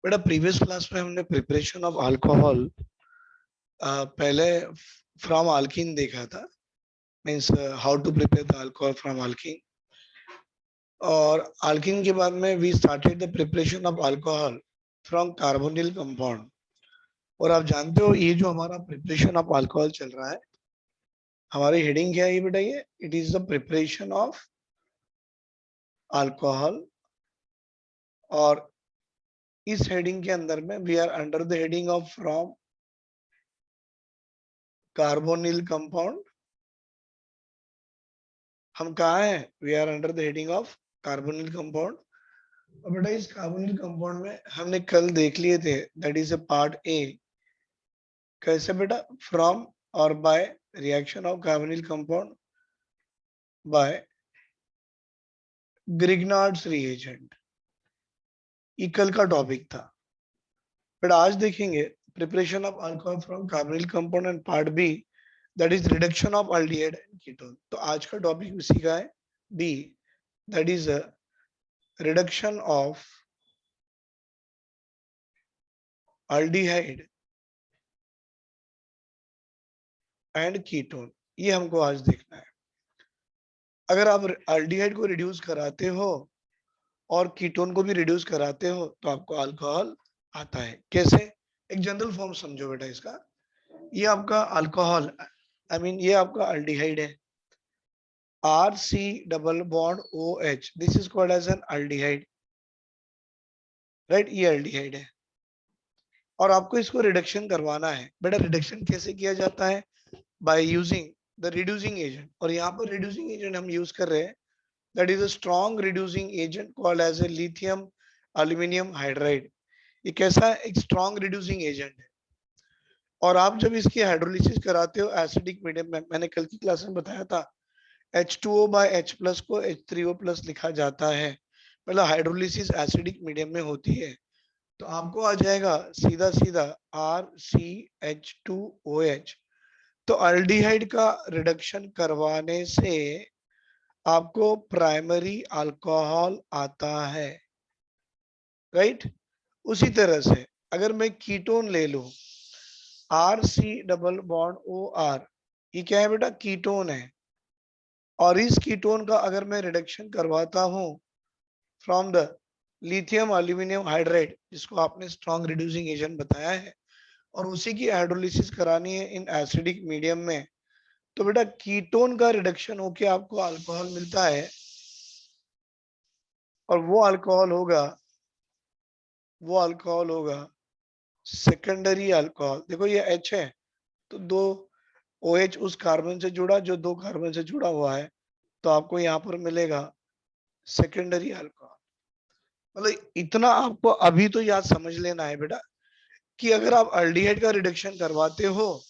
बेटा previous class में हमने प्रिपरेशन ऑफ अल्कोहल पहले फ्रॉम अल्कीन देखा था, means how to prepare the alcohol from alkene. और अल्कीन के बाद में we started the preparation of alcohol from carbonyl compound. और आप जानते हो ये जो हमारा प्रिपरेशन ऑफ अल्कोहल चल रहा है, हमारी हेडिंग क्या है ये बेटा? ये it is the preparation of alcohol. और इस हेडिंग के अंदर में we are under the heading of from carbonyl compound. हम कहाँ हैं? We are under the heading of carbonyl compound. और बेटा इस कार्बोनिल कंपाउंड में हमने कल देख लिए थे, that is a part A. कैसे बेटा? फ्रॉम और by reaction of carbonyl compound by Grignard's reagent. ये कल का टॉपिक था। बेटा आज देखेंगे preparation of alcohol from carbonyl compound and part B, that is reduction of aldehyde and ketone. तो आज का टॉपिक उसी का है, B, that is reduction of aldehyde and ketone. ये हमको आज देखना है। अगर आप एल्डिहाइड को रिड्यूस कराते हो और कीटोन को भी रिड्यूस कराते हो तो आपको अल्कोहल आता है। कैसे? एक जनरल फॉर्म समझो बेटा इसका। ये आपका अल्कोहल, आई मीन ये आपका एल्डिहाइड है, R C double bond O H, this is called as an aldehyde, right? ये एल्डिहाइड है और आपको इसको रिडक्शन करवाना है। बेटा रिडक्शन कैसे किया जाता है? By using the reducing agent. और यहाँ पर रिड्यूसिंग एजेंट हम यूज कर रहे हैं, that is a strong reducing agent called as a lithium aluminium hydride। ये कैसा है? एक स्ट्रॉन्ग रिड्यूसिंग एजेंट है। और आप जब इसकी हाइड्रोलिसिस कराते हो एसिडिक मीडियम में, मैंने कल की क्लास में बताया था, H2O by H प्लस को H3O प्लस लिखा जाता है, मतलब हाइड्रोलिसिस एसिडिक मीडियम में होती है। तो आपको आ जाएगा सीधा सीधा RCH2OH। तो अल्डिहाइड का रिडक्शन करवाने से आपको प्राइमरी अल्कोहल आता है, राइट? उसी तरह से अगर मैं कीटोन ले लूं, R C double bond O R, ये क्या है बेटा? कीटोन है। और इस कीटोन का अगर मैं रिडक्शन करवाता हूं from the lithium aluminium hydride, जिसको आपने स्ट्रॉन्ग रिड्यूसिंग एजेंट बताया है, और उसी की हाइड्रोलिसिस करानी है इन एसिडिक मीडियम में, तो बेटा कीटोन का रिडक्शन होके आपको अल्कोहल मिलता है। और वो अल्कोहल होगा सेकेंडरी अल्कोहल। देखो ये H है तो दो OH उस कार्बन से जुड़ा जो दो कार्बन से जुड़ा हुआ है, तो आपको यहाँ पर मिलेगा सेकेंडरी अल्कोहल। मतलब इतना आपको अभी तो याद समझ लेना है बेटा कि अगर आप एल्डिहाइड का रिडक्शन करवाते हो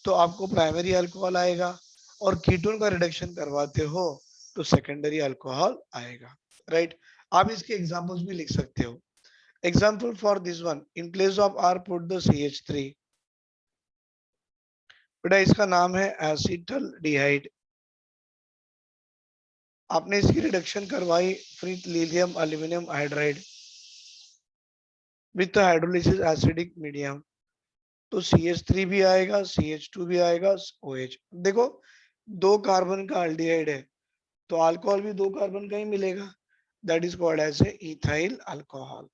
तो आपको प्राइमरी अल्कोहल आएगा, और कीटोन का रिडक्शन करवाते हो तो सेकेंडरी अल्कोहल आएगा, राइट? आप इसके एग्जांपल्स भी लिख सकते हो। Example for this one, in place of R put the CH3। बेटा इसका नाम है एसिटल डिहाइड। आपने इसकी रिडक्शन करवाई with lithium aluminium hydride with hydrolysis acidic medium, तो CH3 भी आएगा, CH2 भी आएगा, OH। देखो दो कार्बन का एल्डिहाइड है तो अल्कोहल भी दो कार्बन का ही मिलेगा, that is called as a ethyl alcohol.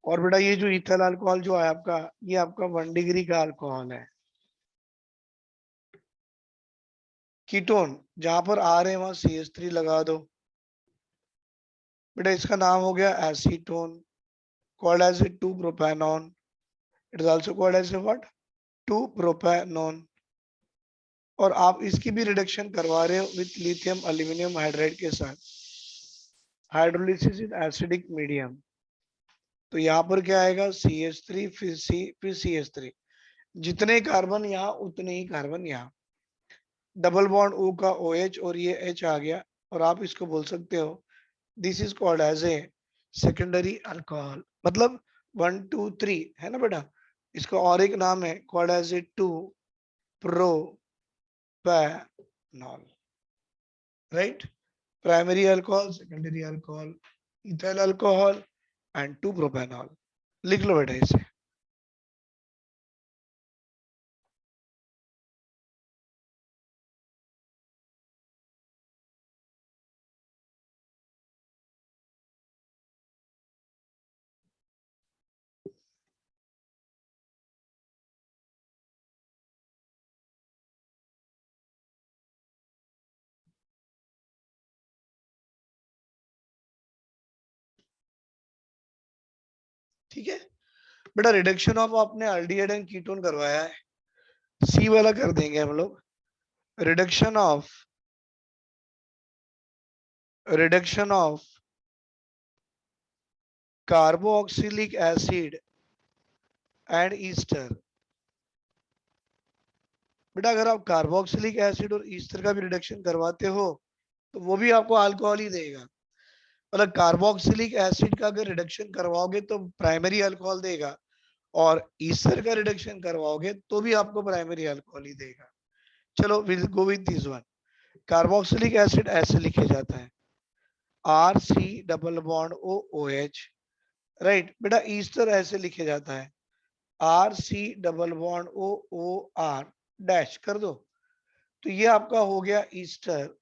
और बेटा ये जो इथाइल अल्कोहल जो है आपका, ये आपका 1 डिग्री का अल्कोहल है। कीटोन जहां पर आ रहे हैं वहां CH3 लगा दो। बेटा इसका नाम हो गया acetone, called as a 2-propanone। It is also called as a what? 2-propanone। और आप इसकी भी रिडक्शन करवा रहे हो विथ लिथियम एल्यूमिनियम हाइड्राइड के साथ, हाइड्रोलिसिस इन एसिडिक मीडियम। तो यहाँ पर क्या आएगा? CH3 फिर CH3, जितने कार्बन यहाँ उतने ही कार्बन यहाँ, डबल बॉन्ड O का OH और ये H आ गया, और आप इसको बोल सकते हो this is called as a secondary alcohol. मतलब 1 2 3 है ना बेटा? इसका और एक नाम है कॉल्ड एज ए 2-प्रोपैनॉल, right? Primary alcohol, secondary alcohol, ethyl alcohol, and 2 propanol. लिख लो बेटा इसे। ठीक है बेटा, रिडक्शन ऑफ आपने अल्डिहाइड एंड कीटोन करवाया है, सी वाला कर देंगे हम लोग। Reduction of carboxylic acid and ester. बेटा अगर आप कार्बोक्सिलिक एसिड और ईस्टर का भी रिडक्शन करवाते हो तो वो भी आपको अल्कोहल ही देगा। मतलब कार्बोक्सिलिक एसिड का अगर रिडक्शन करवाओगे तो प्राइमरी अल्कोहल देगा, और ईस्टर का रिडक्शन करवाओगे तो भी आपको प्राइमरी अल्कोहल ही देगा। चलो will go with this one. Carboxylic acid ऐसे लिखे जाता है RC double bond OOH, right. बेटा ईस्टर ऐसे लिखे जाता है RC double bond OOR dash कर दो। तो ये आपका हो गया ईस्टर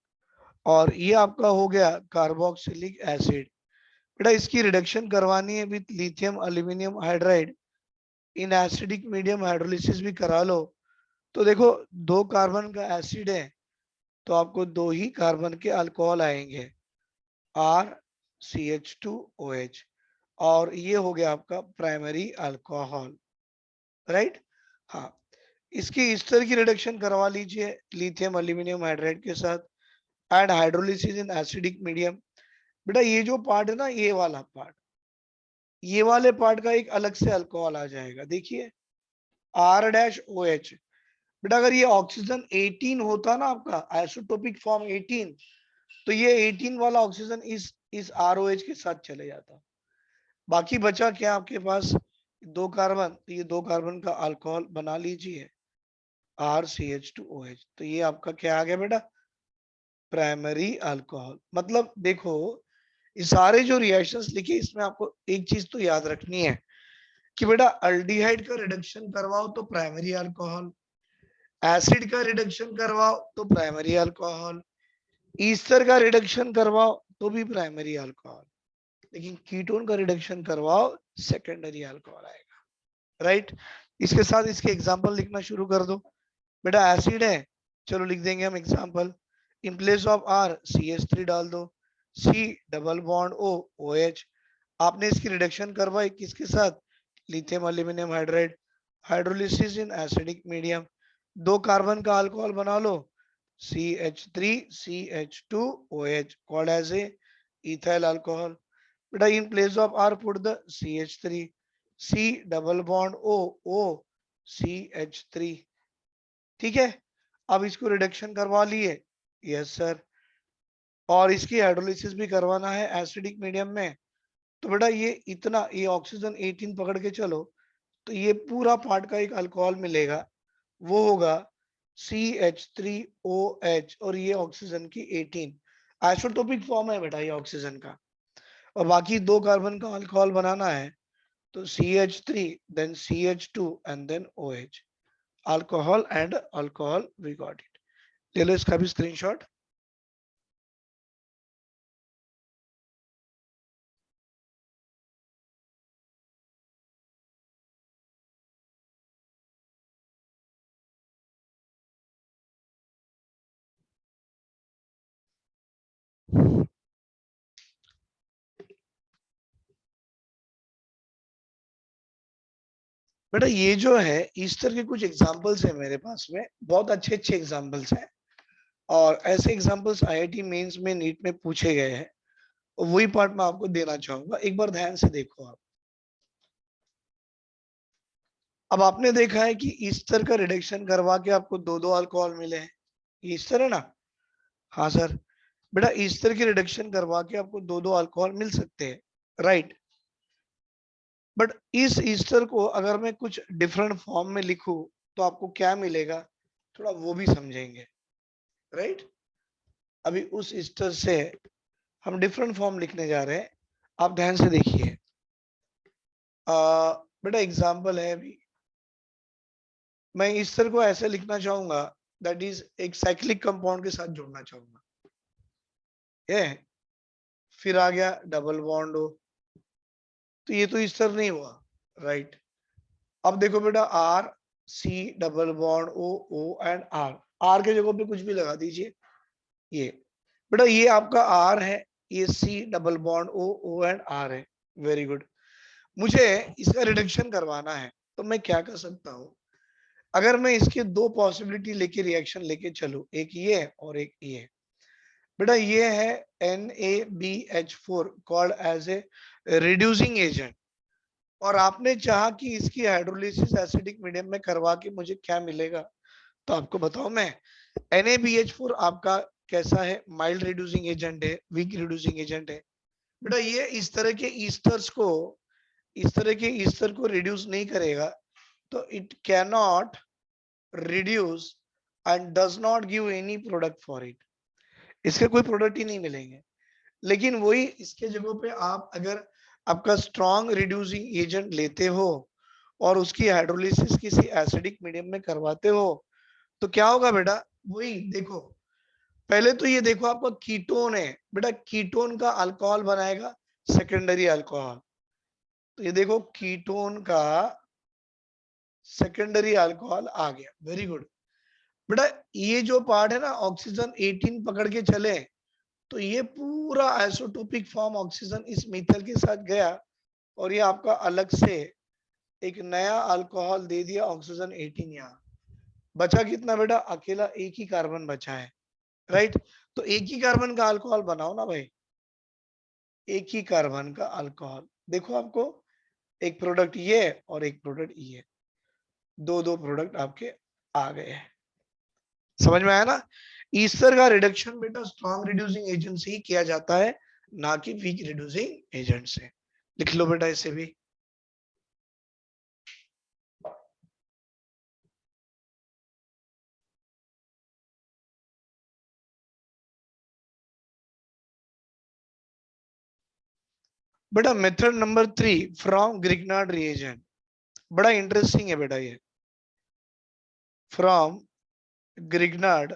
और ये आपका हो गया कार्बोक्सिलिक एसिड। बेटा इसकी रिडक्शन करवानी है with lithium aluminium hydride in acidic medium, hydrolysis भी करा लो। तो देखो 2 कार्बन का एसिड है तो आपको 2 ही कार्बन के अल्कोहल आएंगे RCH2OH, और ये हो गया आपका प्राइमरी अल्कोहल, राइट। हाँ, इसकी ईस्टर की रिडक्शन करवा लीजिए लिथियम एल्यूमिनियम हाइड्राइड के साथ and hydrolysis in acidic medium. बेटा ये जो पार्ट है ना, ये वाला पार्ट, ये वाले पार्ट का एक अलग से अल्कोहल आ जाएगा। देखिए R-OH। बेटा अगर ये ऑक्सीजन 18 होता ना आपका आइसोटोपिक फॉर्म 18, तो ये 18 वाला ऑक्सीजन इस ROH के साथ चले जाता। बाकी बचा क्या आपके पास, 2 कार्बन, तो ये 2 कार्बन का अल्कोहल बना लीजिए RCH2OH। तो ये आपका क्या आ गया बेटा, प्राइमरी अल्कोहल। मतलब देखो ये सारे जो रिएक्शंस लिखे इसमें आपको एक चीज तो याद रखनी है कि बेटा अल्डिहाइड का रिडक्शन करवाओ तो प्राइमरी अल्कोहल, एसिड का रिडक्शन करवाओ तो प्राइमरी अल्कोहल, ईस्टर का रिडक्शन करवाओ तो भी प्राइमरी अल्कोहल, लेकिन कीटोन का रिडक्शन करवाओ सेकेंडरी अल्कोहल आएगा, राइट। इसके साथ इसके एग्जांपल लिखना शुरू कर दो। बेटा एसिड है, चलो लिख देंगे हम example. In place of R CH3 डाल दो, C double bond O OH। आपने इसकी रिडक्शन करवाई किसके साथ, lithium aluminium hydride, hydrolysis in acidic medium, 2 carbon का अल्कोहल बना लो CH3CH2OH called as a ethyl alcohol. बेटा in place of R put the CH3, C double bond O O CH3। ठीक है, अब इसको रिडक्शन करवा लिए, यस सर, और इसकी हाइड्रोलिसिस भी करवाना है एसिडिक मीडियम में। तो बेटा ये इतना, ये ऑक्सीजन 18 पकड़ के चलो, तो ये पूरा पार्ट का एक अल्कोहल मिलेगा, वो होगा CH3OH, और ये ऑक्सीजन की 18 आइसोटोपिक फॉर्म है बेटा ये ऑक्सीजन का। और बाकी 2 कार्बन का अल्कोहल बनाना है तो CH3 then CH2 and then OH, alcohol and alcohol we got it. ले लो इसका भी स्क्रीनशॉट। बेटा ये जो है ईस्टर के कुछ एग्जांपल्स है मेरे पास में, बहुत अच्छे अच्छे एग्जांपल्स हैं, और ऐसे एग्जांपल्स IIT मेंस में नीट में पूछे गए हैं, और वही पार्ट मैं आपको देना चाहूंगा, एक बार ध्यान से देखो आप। अब आपने देखा है कि ईस्टर का रिडक्शन करवा के आपको 2-2 अल्कोहल मिले हैं, ईस्टर है ना, हाँ सर। बेटा ईस्टर की रिडक्शन करवा के आपको 2-2 अल्कोहल मिल सकते हैं, राइट। बट इस ईस्टर को अगर मैं कुछ डिफरेंट फॉर्म में लिखूं तो आपको क्या मिलेगा, थोड़ा वो भी समझेंगे, राइट। अभी उस ईस्टर से हम डिफरेंट फॉर्म लिखने जा रहे हैं, आप ध्यान से देखिए। बेटा एग्जाम्पल है अभी, मैं इस तरह को ऐसे लिखना चाहूंगा, दैट इज एक साइक्लिक कंपाउंड के साथ जोड़ना चाहूंगा, ये फिर आ गया डबल बॉन्ड हो, तो ये तो इस तरह नहीं हुआ, राइट। अब देखो बेटा R C double bond O, O and R, R के जगह पे कुछ भी लगा दीजिए, ये बेटा ये आपका आर है, ये C double bond O, O and R है, वेरी गुड। मुझे इसका रिडक्शन करवाना है, तो मैं क्या कर सकता हूं, अगर मैं इसके दो पॉसिबिलिटी लेके रिएक्शन लेके चलूं, एक ये और एक ये, बेटा ये है NaBH4 called as a reducing agent, और आपने चाहा कि इसकी हाइड्रोलिसिस एसिडिक मीडियम में करवा के मुझे क्या मिलेगा, तो आपको बताओ मैं, NaBH4 आपका कैसा है, माइल्ड रिड्यूसिंग एजेंट है, वीक रिड्यूसिंग एजेंट है। बेटा ये इस तरह के ईस्टर्स को, इस तरह के ईस्टर को रिड्यूस नहीं करेगा, तो it can not reduce and does not give any product for it, इसके कोई प्रोडक्ट ही नहीं मिलेंगे। लेकिन वही इसके जगह पे आप अगर आपका स्ट्रॉन्ग रिड्यूसिंग एजेंट लेते हो और उसकी हाइड्रोलिसिस किसी एसिडिक मीडियम में करवाते हो, तो क्या होगा बेटा, वही देखो, पहले तो ये देखो आपका कीटोन है, बेटा कीटोन का अल्कोहल बनाएगा सेकेंडरी अल्कोहल, तो ये देखो कीटोन का सेकेंडरी अल्कोहल आ गया, वेरी गुड। बेटा ये जो पार्ट है ना, ऑक्सीजन 18 पकड़ के चले, तो ये पूरा आइसोटोपिक फॉर्म ऑक्सीजन इस मिथाइल के साथ गया, और ये आपका अलग से एक नया अल्कोहल दे दिया ऑक्सीजन 18, यहाँ बचा कितना बेटा, अकेला एक ही कार्बन बचा है, राइट। तो एक ही कार्बन का अल्कोहल बनाओ ना भाई, एक ही कार्बन का अल्कोहल, देखो आपको एक प्रोडक्ट ये और एक प्रोडक्ट ये, दो दो प्रोडक्ट आपके आ गए हैं, समझ में आया ना। ईस्टर का रिडक्शन बेटा स्ट्रॉन्ग रिड्यूसिंग एजेंट से ही किया जाता है, ना कि वीक रिड्यूसिंग एजेंट से। लिख लो बेटा इसे भी। बेटा method number 3 from Grignard reagent, बड़ा इंटरेस्टिंग है बेटा ये, फ्रॉम ग्रिग्नार्ड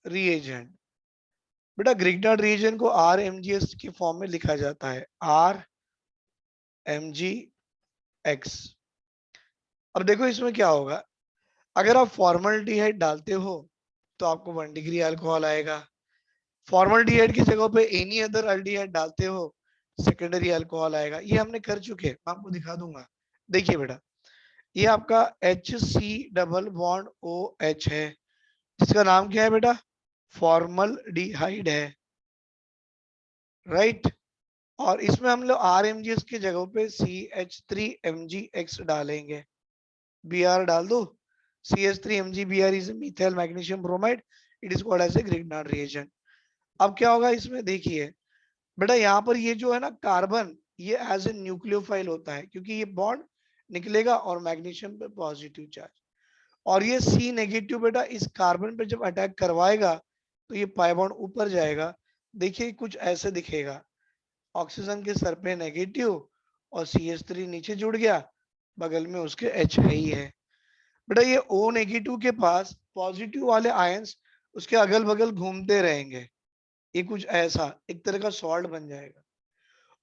रिएजेंट। बेटा ग्रिग्नार्ड रिएजेंट को RMGS के फॉर्म में लिखा जाता है, RMGX। अब देखो इसमें क्या होगा, अगर आप फॉर्मल्डिहाइड डालते हो तो आपको 1 डिग्री अल्कोहल आएगा, फॉर्मल्डिहाइड की जगह पे एनी अदर अल्डिहाइड डालते हो, सेकेंडरी अल्कोहल आएगा। ये हमने कर चुके हैं, मैं आपको दिखा दूंगा। देखिए बेटा ये आपका HC डबल बॉन्ड OH है, जिसका नाम क्या है बेटा, फॉर्मल्डिहाइड है, राइट। और इसमें हम लोग RMGS की जगह पे CH3MgX डालेंगे, Br डाल दो, CH3MgBr is methyl magnesium bromide, it is called as a Grignard reagent. अब क्या होगा इसमें, देखिए बेटा यहाँ पर ये जो है ना कार्बन, ये एज ए न्यूक्लियोफाइल होता है, क्योंकि ये बॉन्ड निकलेगा और मैग्नीशियम पे पॉजिटिव चार्ज, और ये C नेगेटिव बेटा इस कार्बन पे जब अटैक करवाएगा तो ये पाई बॉन्ड ऊपर जाएगा, देखिए कुछ ऐसे दिखेगा, ऑक्सीजन के सर पे नेगेटिव और CH3 नीचे जुड़ गया, बगल में उसके H है ही है। बेटा ये O नेगेटिव के पास पॉजिटिव वाले आयंस उसके अगल बगल घूमते रहेंगे, ये कुछ ऐसा एक तरह का सॉल्ट बन जाएगा।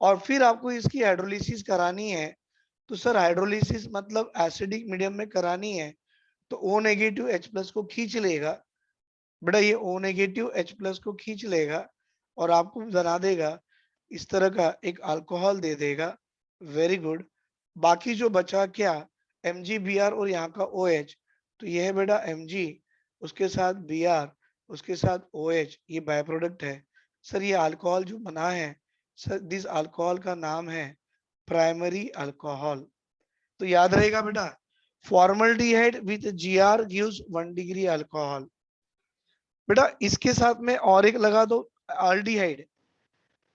और फिर आपको इसकी हाइड्रोलिसिस करानी है, तो सर हाइड्रोलिसिस मतलब एसिडिक मीडियम में करानी है, तो O नेगेटिव H प्लस को खींच लेगा, बेटा ये O नेगेटिव H प्लस को खींच लेगा और आपको बना देगा इस तरह का एक अल्कोहल दे देगा, वेरी गुड। बाकी जो बचा क्या, MgBr और यहाँ का OH, तो ये है बेटा Mg, उसके साथ Br, उसके साथ OH, ये बाय प्रोडक्ट है। सर ये अल्कोहल जो बना है सर, दिस अल्कोहल का नाम है प्राइमरी अल्कोहल। तो याद रहेगा बेटा, formaldehyde with Gr gives 1 degree alcohol. बेटा इसके साथ में और एक लगा दो aldehyde,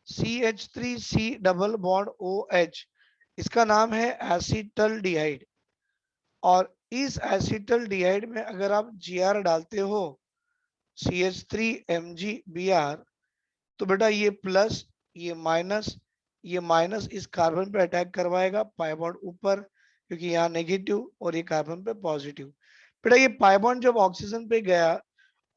CH3C double bond OH, इसका नाम है एसिटल्डिहाइड, और इस एसिटल्डिहाइड में अगर आप Gr डालते हो, CH3MgBr, तो बेटा ये प्लस, ये माइनस, ये माइनस इस कार्बन पे अटैक करवाएगा, पाई बॉन्ड ऊपर, क्योंकि यहाँ नेगेटिव और ये कार्बन पे पॉजिटिव। बेटा ये पाई बॉन्ड जब ऑक्सीजन पे गया,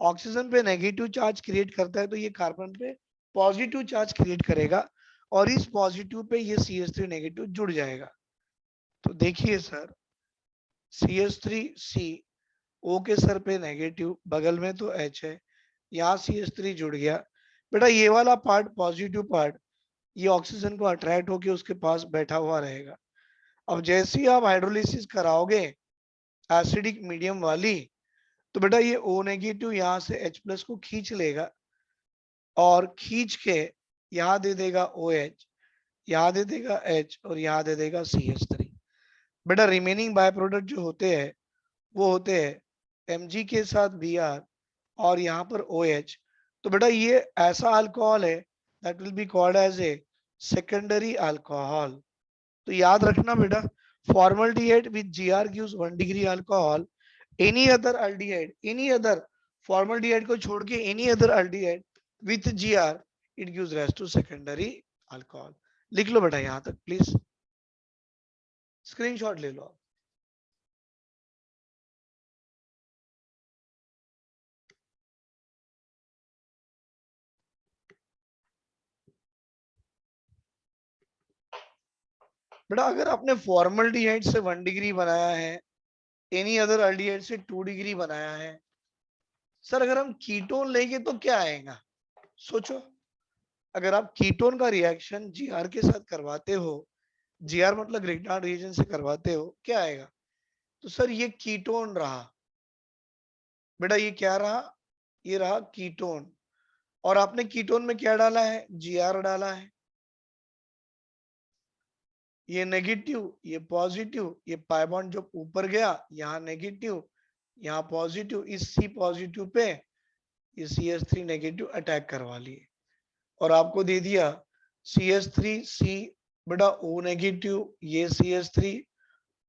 ऑक्सीजन पे नेगेटिव चार्ज क्रिएट करता है, तो ये कार्बन पे पॉजिटिव चार्ज क्रिएट करेगा और इस पॉजिटिव पे ये CH3 नेगेटिव जुड़ जाएगा। तो देखिए सर, CH3C O के सर पे नेगेटिव, बगल में तो H है, यहाँ CH3 जुड़ गया। बेटा ये वाला पार्ट, पॉजिटिव पार्ट, ये ऑक्सीजन को अट्रैक्ट होकर उसके पास बैठा हुआ रहेगा। अब जैसे ही आप हाइड्रोलिसिस कराओगे एसिडिक मीडियम वाली, तो बेटा ये O नेगेटिव यहाँ से H+ को खींच लेगा और खींच के यहाँ दे देगा OH, यहाँ दे देगा H और यहाँ दे देगा CH3। बेटा रिमेनिंग बाय प्रोडक्ट जो होते हैं वो होते हैं Mg के साथ Br और यहाँ पर OH। तो बेटा ये ऐसा अल्कोहल है that will be called as a secondary alcohol. तो याद रखना बेटा, formaldehyde with Gr gives 1 degree alcohol, any other aldehyde, any other, formaldehyde को छोड़ के any other aldehyde with Gr it gives rise to secondary alcohol. लिख लो बेटा यहां तक प्लीज, स्क्रीनशॉट ले लो आप। बेटा अगर आपने फॉर्मल्डिहाइड से 1 डिग्री बनाया है, एनी अदर अल्डिहाइड से 2 डिग्री बनाया है, सर अगर हम कीटोन लेंगे तो क्या आएगा? सोचो, अगर आप कीटोन का रिएक्शन Gr के साथ करवाते हो, Gr मतलब ग्रिग्नार्ड रिएजेंट से करवाते हो, क्या आएगा? तो सर ये कीटोन रहा। बेटा ये क्या रहा? ये रहा कीटोन। और आपने कीटोन में क्या डाला है? Gr डाला है। ये नेगेटिव, ये पॉजिटिव, ये पाई बॉन्ड जब ऊपर गया, यहाँ नेगेटिव, यहाँ पॉजिटिव, इस C पॉजिटिव पे ये CH3 नेगेटिव अटैक करवा लिए और आपको दे दिया CH3C। बेटा O नेगेटिव, ये CH3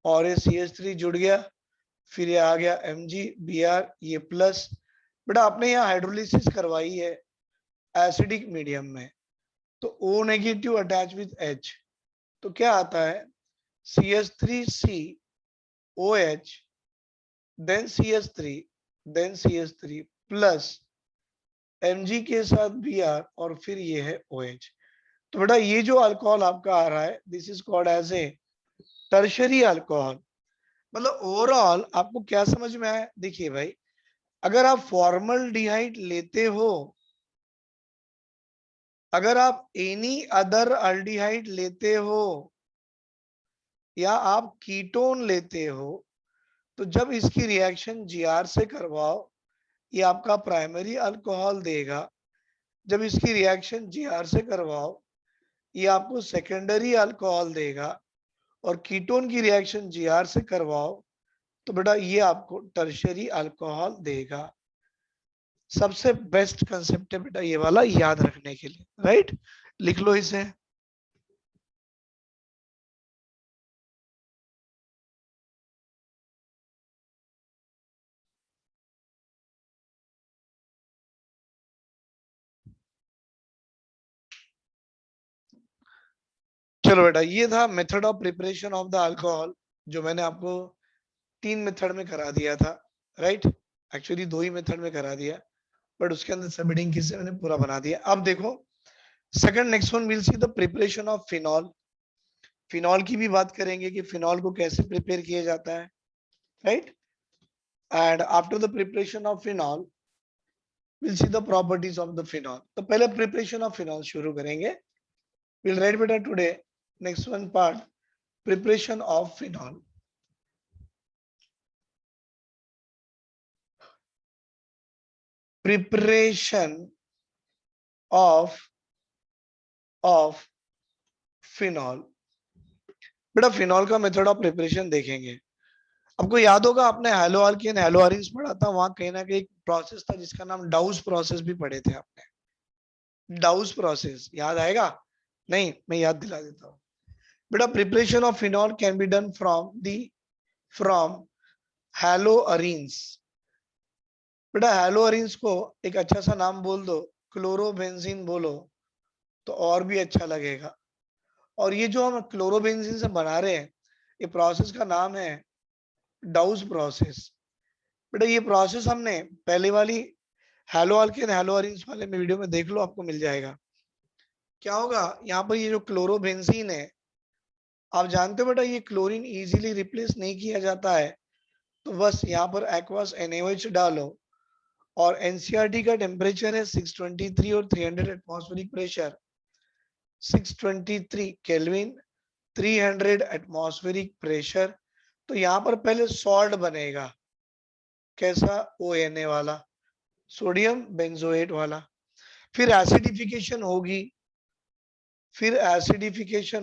और ये CH3 जुड़ गया, फिर ये आ गया MgBr, ये प्लस। बेटा आपने यहाँ हाइड्रोलिसिस करवाई है एसिडिक मीडियम में, तो O negative attach with H, तो क्या आता है? CH3C OH then CH3 then CH3 plus Mg के साथ Br और फिर ये है OH। तो बेटा ये जो अल्कोहल आपका आ रहा है, this is called as a tertiary alcohol. मतलब ओवरऑल आपको क्या समझ में आया? देखिए भाई, अगर आप फॉर्मल्डिहाइड लेते हो, अगर आप एनी अदर अल्डिहाइड लेते हो या आप कीटोन लेते हो, तो जब इसकी रिएक्शन Gr से करवाओ, ये आपका प्राइमरी अल्कोहल देगा। जब इसकी रिएक्शन Gr से करवाओ, ये आपको सेकेंडरी अल्कोहल देगा। और कीटोन की रिएक्शन Gr से करवाओ तो बेटा ये आपको टर्शरी अल्कोहल देगा। सबसे बेस्ट कंसेप्ट है बेटा ये वाला, याद रखने के लिए, राइट? लिख लो इसे। चलो बेटा, ये था method of preparation of the alcohol, जो मैंने आपको 3 मेथड में करा दिया था, राइट? एक्चुअली 2 ही मेथड में करा दिया, बट उसके अंदर सबडिंग किससे मैंने पूरा बना दिया। अब देखो second, next one will see the preparation of phenol. Phenol की भी बात करेंगे कि फिनॉल को कैसे प्रिपेयर किया जाता है, right? And after the preparation of phenol will see the properties of the phenol. तो पहले प्रिपरेशन ऑफ फिनॉल शुरू करेंगे। विल राइट बेटा today next one part, preparation of phenol. Preparation of phenol. बेटा फिनॉल का मेथड ऑफ प्रिपरेशन देखेंगे। आपको याद होगा आपने हेलो अल्कीन हेलो अरीन्स पढ़ा था, वहां कहीं ना कहीं एक प्रोसेस था जिसका नाम डाउस प्रोसेस भी पढ़े थे आपने। डाउस प्रोसेस याद आएगा? नहीं, मैं याद दिला देता हूँ। बेटा preparation of phenol can be done from hello arenes. बेटा हेलो अरीन्स को एक अच्छा सा नाम बोल दो, क्लोरोबेंजीन बोलो तो और भी अच्छा लगेगा। और ये जो हम क्लोरोबेंजीन से बना रहे हैं, ये प्रोसेस का नाम है डाउस प्रोसेस। बेटा ये प्रोसेस हमने पहले वाली हेलो अल्केन हेलो अरेंज वाले में वीडियो में देख लो, आपको मिल जाएगा। क्या होगा यहाँ पर, ये जो क्लोरोबेंजीन है, आप जानते हो बेटा ये क्लोरीन इजीली रिप्लेस नहीं किया जाता है, तो बस यहाँ पर एक्वस NaOH डालो। और एनसीईआरटी का टेम्परेचर है 623 और 300 atmospheric pressure, 623 kelvin, 300 atmospheric pressure. तो यहाँ पर पहले सॉल्ट बनेगा, कैसा, ONA वाला, सोडियम बेंजोएट वाला। फिर एसिडिफिकेशन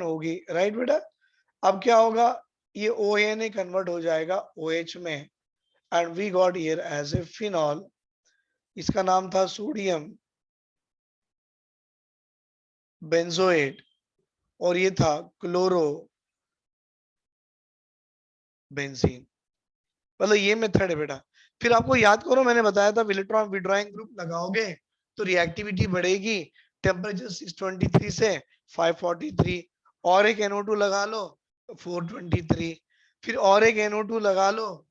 होगी, राइट बेटा। अब क्या होगा, ये ONA कन्वर्ट हो जाएगा OH में, and we got here as a phenol. इसका नाम था सोडियम बेंजोएट, और ये था क्लोरो बेंजीन। मतलब ये मेथड है बेटा। फिर आपको याद करो, मैंने बताया था इलेक्ट्रॉन विड्रॉइंग ग्रुप लगाओगे तो रिएक्टिविटी बढ़ेगी, टेम्परेचर 623 से 543। और एक NO2 लगा लो, 423। फिर और एक NO2 लगा लो,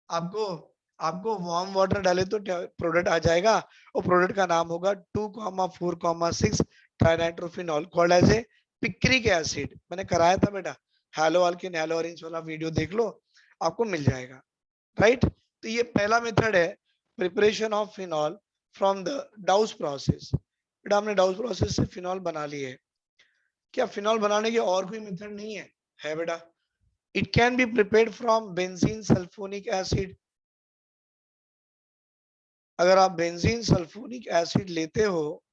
आपको आपको वार्म वाटर डाले तो प्रोडक्ट आ जाएगा, और प्रोडक्ट का नाम होगा 2,4,6 trinitrophenol called as a picric acid. मैंने कराया था बेटा, हेलो अल्किन हेलो ऑरेंज वाला वीडियो देख लो, आपको मिल जाएगा, राइट। तो ये पहला मेथड है, preparation of phenol from the डाउस process. बेटा हमने डाउस प्रोसेस से फिनॉल बना ली है। क्या फिनॉल बनाने के और कोई मेथड नहीं है? है बेटा। It can be prepared from benzene sulphonic acid. अगर आप बेंजीन सल्फोनिक एसिड लेते हो,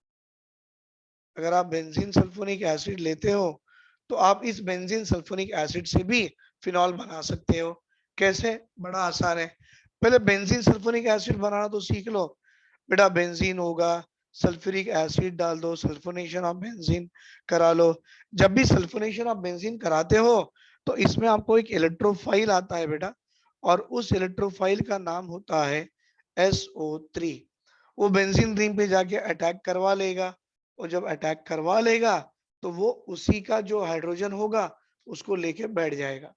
अगर आप बेंजीन सल्फोनिक एसिड लेते हो, तो आप इस बेंजीन सल्फोनिक एसिड से भी फिनॉल बना सकते हो। कैसे? बड़ा आसान है। पहले बेंजीन सल्फोनिक एसिड बनाना तो सीख लो। बेटा बेंजीन होगा, सल्फ्यूरिक एसिड डाल दो, सल्फोनेशन ऑफ बेंजीन करा लो। जब भी सल्फोनेशन ऑफ बेंजीन कराते हो तो इसमें आपको एक इलेक्ट्रोफाइल आता है बेटा, और उस इलेक्ट्रोफाइल का नाम होता है SO3। वो बेंजीन रिंग पे जाके अटैक करवा लेगा, और जब अटैक करवा लेगा तो वो उसी का जो हाइड्रोजन होगा उसको लेके बैठ जाएगा।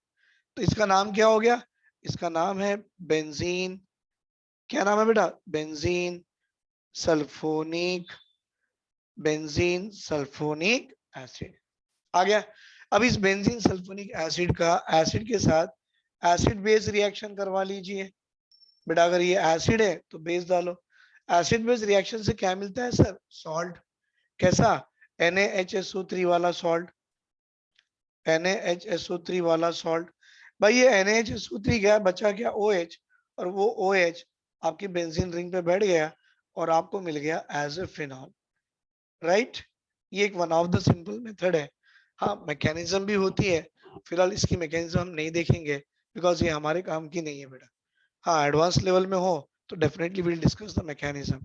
तो इसका नाम क्या हो गया? इसका नाम है बेंजीन, क्या नाम है बेटा? सल्फोनिक बेंजीन सल्फोनिक एसिड आ गया। अब इस बेंजीन सल्फोनिक एसिड का एसिड के साथ एसिड बेस रिएक्शन करवा लीजिए। बेटा अगर ये एसिड है तो बेस डालो। एसिड बेस रिएक्शन से क्या मिलता है सर? सॉल्ट। कैसा? NaHSO3 वाला सॉल्ट, NaHSO3 वाला सॉल्ट। भाई ये NaHSO3 गया, बचा क्या? OH, और वो OH आपकी बेंजीन रिंग पे बैठ गया और आपको मिल गया एज ए फिनॉल, राइट। ये एक one of the simple method है। हाँ मैकेनिज्म भी होती है, फिलहाल इसकी मैकेनिज्म हम नहीं देखेंगे बिकॉज ये हमारे काम की नहीं है बेटा। हाँ एडवांस लेवल में हो तो definitely will discuss the mechanism.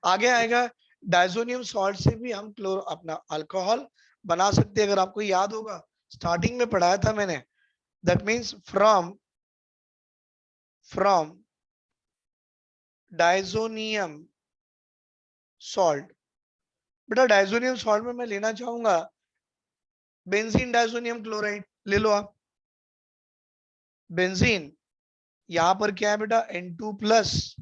आगे आएगा, डाइजोनियम सॉल्ट से भी हम क्लोर अपना अल्कोहल बना सकते हैं। अगर आपको याद होगा स्टार्टिंग में पढ़ाया था मैंने, that means from diazonium salt. बेटा डाइजोनियम सॉल्ट में मैं लेना चाहूंगा बेंजीन डाइजोनियम क्लोराइड, ले लो आप। बेंजीन यहां पर क्या है बेटा? N2+,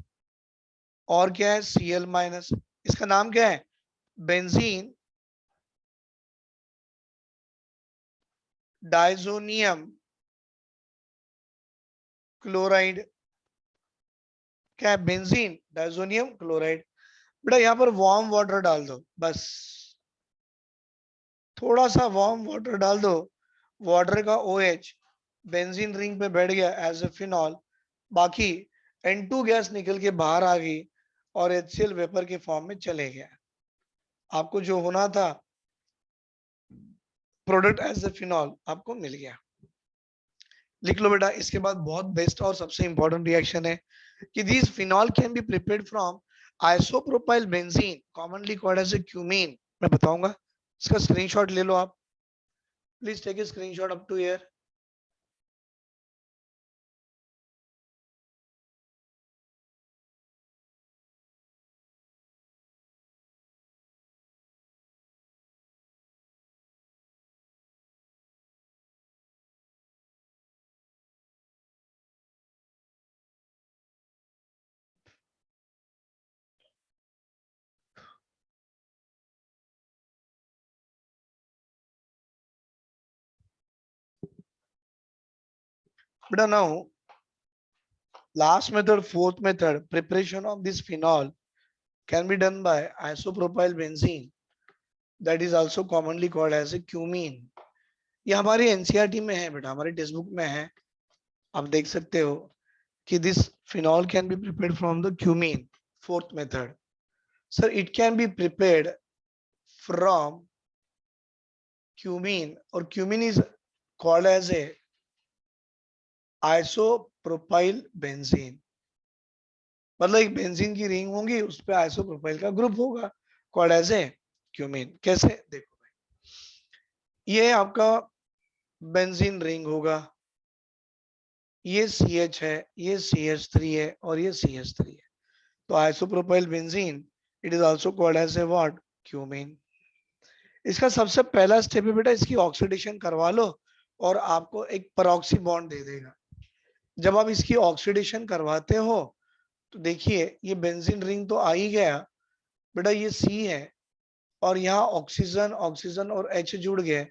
और क्या है? Cl-। इसका नाम क्या है? Benzene diazonium chloride. क्या है? Benzene diazonium chloride. बेटा यहाँ पर वार्म वाटर डाल दो, बस थोड़ा सा वार्म वाटर डाल दो। वाटर का OH बेंजीन रिंग पे बैठ गया एज ए फिनॉल, बाकी N2 गैस निकल के बाहर आ गई और HCl वेपर के फॉर्म में चले गया। आपको जो होना था प्रोडक्ट एज ए फिनॉल आपको मिल गया। लिख लो बेटा। इसके बाद बहुत बेस्ट और सबसे इंपॉर्टेंट रिएक्शन है कि this phenol can be prepared from isopropyl benzene commonly called as a cumene. मैं बताऊंगा, इसका स्क्रीनशॉट ले लो आप, please take a screenshot up to here. But now, last method, fourth method, preparation of this phenol can be done by isopropyl benzene, that is also commonly called as a cumene. ये हमारी NCERT में है बेटा, हमारे text book में है, आप देख सकते हो कि this phenol can be prepared from the cumene. Fourth method, sir, it can be prepared from cumene, or cumene is called as a isopropyl benzene. मतलब एक बेंजीन की रिंग होगी, उस पे आइसोप्रोपाइल का ग्रुप होगा, कॉल्ड एज ए क्यूमीन. कैसे, देखो भाई, ये आपका बेंजीन रिंग होगा, ये CH है, ये CH3 है, और ये CH3 है. तो isopropyl benzene, it is also called as a what, cumene. इसका सबसे पहला स्टेप है बेटा, इसकी ऑक्सीडेशन करवा लो और आपको एक परऑक्सी बॉन्ड दे देगा. जब आप इसकी ऑक्सीडेशन करवाते हो तो देखिए ये बेंजीन रिंग तो आ ही गया बेटा, ये C है और यहाँ ऑक्सीजन ऑक्सीजन और H जुड़ गए,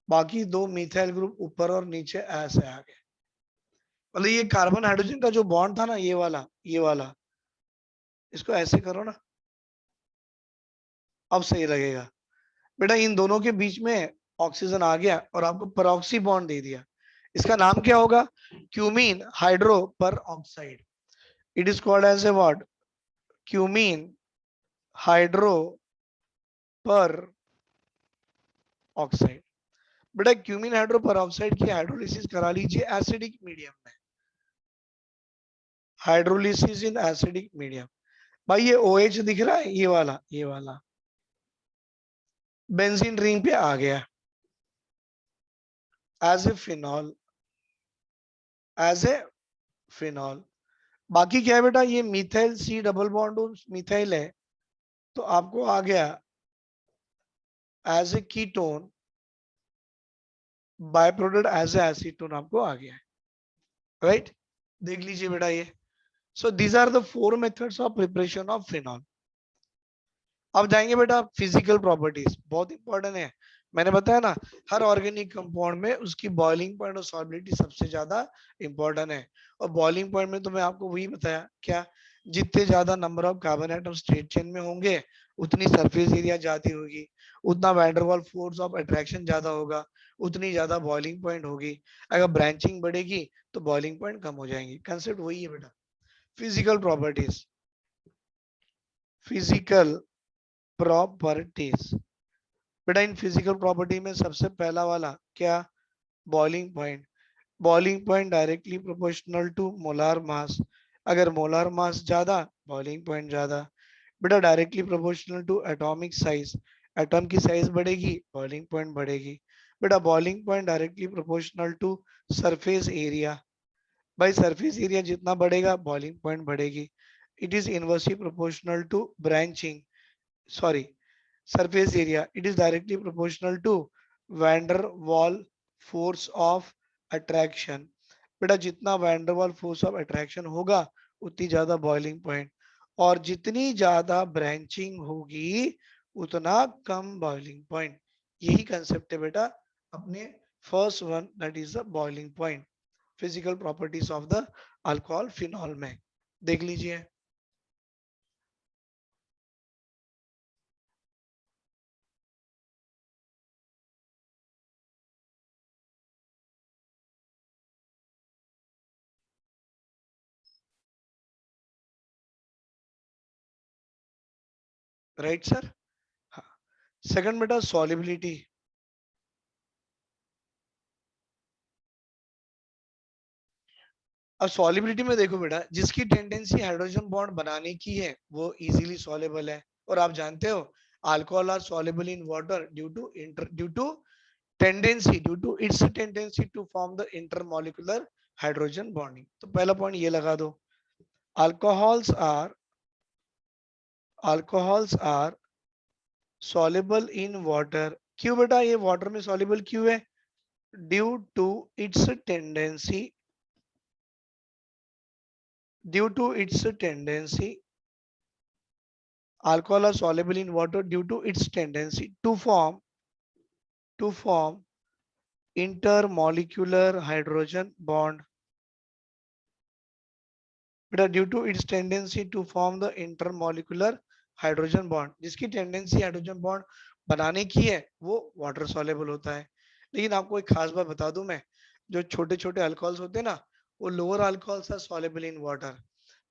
बाकी दो मिथाइल ग्रुप ऊपर और नीचे ऐसे आ गए. मतलब ये कार्बन हाइड्रोजन का जो बॉन्ड था ना, ये वाला, इसको ऐसे करो ना, अब सही लगेगा बेटा. इन दोनों के बीच में ऑक्सीजन आ गया और आपको परऑक्सी बॉन्ड दे दिया. इसका नाम क्या होगा, cumene hydroperoxide. It is called as a what, cumene hydroperoxide. बेटा क्यूमीन हाइड्रो पर ऑक्साइड की हाइड्रोलिसिस करा लीजिए एसिडिक मीडियम में, हाइड्रोलिसिस इन एसिडिक मीडियम. भाई ये OH दिख रहा है, ये वाला बेंजीन रिंग पे आ गया as a phenol, as a phenol. बाकी क्या है बेटा, ये methyl C double bond methyl है, तो आपको आ गया as a ketone, byproduct as a acetone आपको आ गया है, राइट. देख लीजिए बेटा ये. So these are the 4 methods of preparation of phenol. अब जाएंगे बेटा फिजिकल प्रॉपर्टीज, बहुत इंपॉर्टेंट है. मैंने बताया ना, हर ऑर्गेनिक कंपाउंड में उसकी बॉइलिंग पॉइंट और सॉल्युबिलिटी सबसे ज्यादा इंपॉर्टेंट है. और बॉइलिंग पॉइंट में तो मैं आपको वही बताया, क्या, जितने ज्यादा number of carbon atom straight chain में होंगे उतनी सरफेस एरिया ज्यादा होगी, उतना वैंडरवाल फोर्स ऑफ अट्रैक्शन ज्यादा होगा, उतनी ज्यादा बॉइलिंग पॉइंट होगी. अगर ब्रांचिंग बढ़ेगी तो बॉइलिंग पॉइंट कम हो जाएंगी. कंसेप्ट वही है बेटा. फिजिकल प्रॉपर्टीज, फिजिकल प्रॉपर्टीज बेटा, इन फिजिकल प्रॉपर्टी में सबसे पहला वाला क्या, boiling point. Boiling point directly proportional to molar mass. अगर मोलार मास ज्यादा, बॉइलिंग पॉइंट ज्यादा. बेटा directly proportional to atomic size, atom की साइज बढ़ेगी, बॉइलिंग पॉइंट बढ़ेगी. बेटा boiling point directly proportional to surface area. भाई सरफेस एरिया जितना बढ़ेगा बॉइलिंग पॉइंट बढ़ेगी. It is inversely proportional to branching, sorry, surface area, it is directly proportional to van der Waal force of attraction. बेटा जितना van der Waal force of attraction होगा उतनी ज्यादा boiling point, और जितनी ज्यादा ब्रांचिंग होगी उतना कम बॉइलिंग पॉइंट. यही कंसेप्ट है बेटा अपने first one, that is the boiling point. Physical properties of the alcohol phenol में देख लीजिए. Right sir. हाँ. सेकंड बेटा सॉलिबिलिटी. अब सॉलिबिलिटी में देखो बेटा, जिसकी टेंडेंसी हाइड्रोजन बॉन्ड बनाने की है वो इजीली सॉलेबल है. और आप जानते हो alcohol are soluble in water due to tendency, due to its tendency to form the intermolecular hydrogen bonding. तो पहला पॉइंट ये लगा दो, alcohols are alcohols are soluble in water. क्यों बेटा ये वाटर में सॉलेबल क्यों है, due to its tendency, due to its tendency, alcohol are soluble in water due to its tendency to form intermolecular hydrogen bond. बेटा due to its tendency to form the intermolecular hydrogen bond, जिसकी tendency hydrogen bond बनाने की है वो water soluble होता है। लेकिन आपको एक खास बात बता दूं मैं, जो छोटे छोटे अल्कोहल्स होते हैं ना, वो lower alcohols are soluble in water,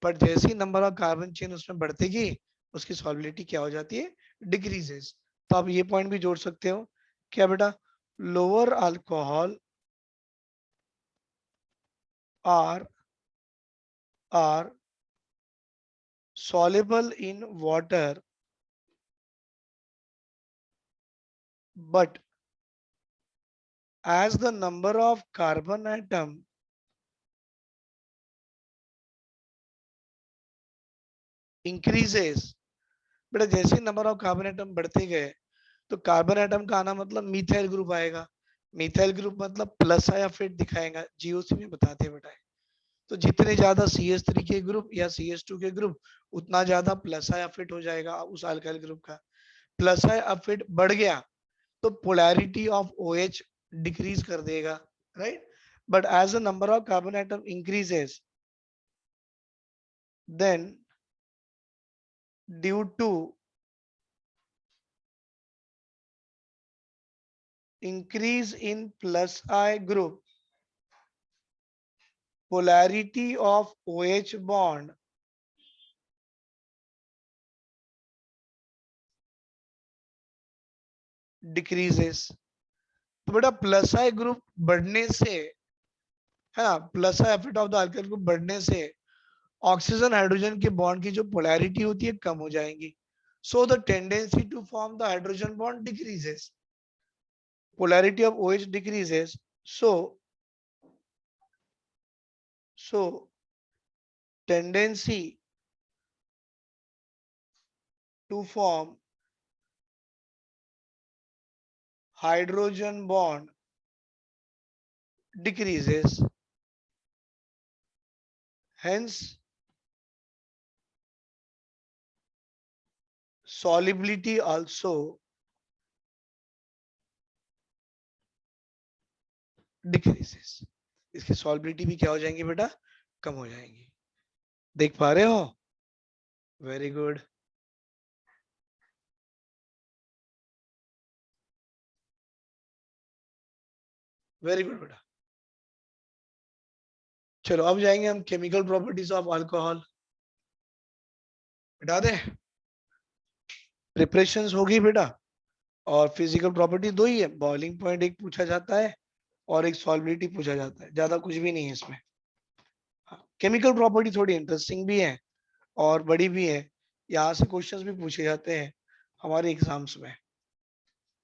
पर जैसे ही नंबर ऑफ कार्बन चेन उसमें बढ़ती गई उसकी सॉल्युबिलिटी क्या हो जाती है, डिक्रीजेस। तो आप ये पॉइंट भी जोड़ सकते हो, क्या बेटा, lower alcohol are are soluble in water but as the number of carbon atom increases, बेटा जैसे नंबर ऑफ कार्बन एटम बढ़ते गए तो कार्बन एटम का आना मतलब मिथाइल ग्रुप आएगा, मिथाइल ग्रुप मतलब प्लस आया फिट दिखाएगा, जीओसी में बताते हैं बेटा। तो जितने ज्यादा CH3 के ग्रुप या CH2 के ग्रुप उतना ज्यादा प्लस आया फिट हो जाएगा उस अल्काइल ग्रुप का। प्लस आया फिट बढ़ गया तो पोलैरिटी ऑफ OH डिक्रीज कर देगा, right. But as the number of carbon atom increases, then due to increase in plus I group, polarity of OH bond decreases। तो बेटा प्लस आई group बढ़ने से, है ना, plus I effect of the alkyl group बढ़ने से oxygen hydrogen के bond की जो पोलैरिटी होती है कम हो जाएंगी। So the tendency to form the hydrogen bond decreases, polarity of OH decreases, so tendency to form hydrogen bond decreases, hence solubility also decreases। इसकी solubility भी क्या हो जाएंगी बेटा, कम हो जाएंगी। देख पा रहे हो, वेरी गुड। वेरी गुड बेटा। चलो अब जाएंगे हम केमिकल प्रॉपर्टीज ऑफ अल्कोहल। बता दे, प्रिपरेशंस होगी बेटा, और फिजिकल प्रॉपर्टी दो ही है, बॉइलिंग पॉइंट एक पूछा जाता है और एक सॉल्युबिलिटी पूछा जाता है, ज्यादा कुछ भी नहीं है इसमें। केमिकल प्रॉपर्टी थोड़ी इंटरेस्टिंग भी है और बड़ी भी है, यहाँ से क्वेश्चंस भी पूछे जाते हैं हमारे एग्जाम्स में।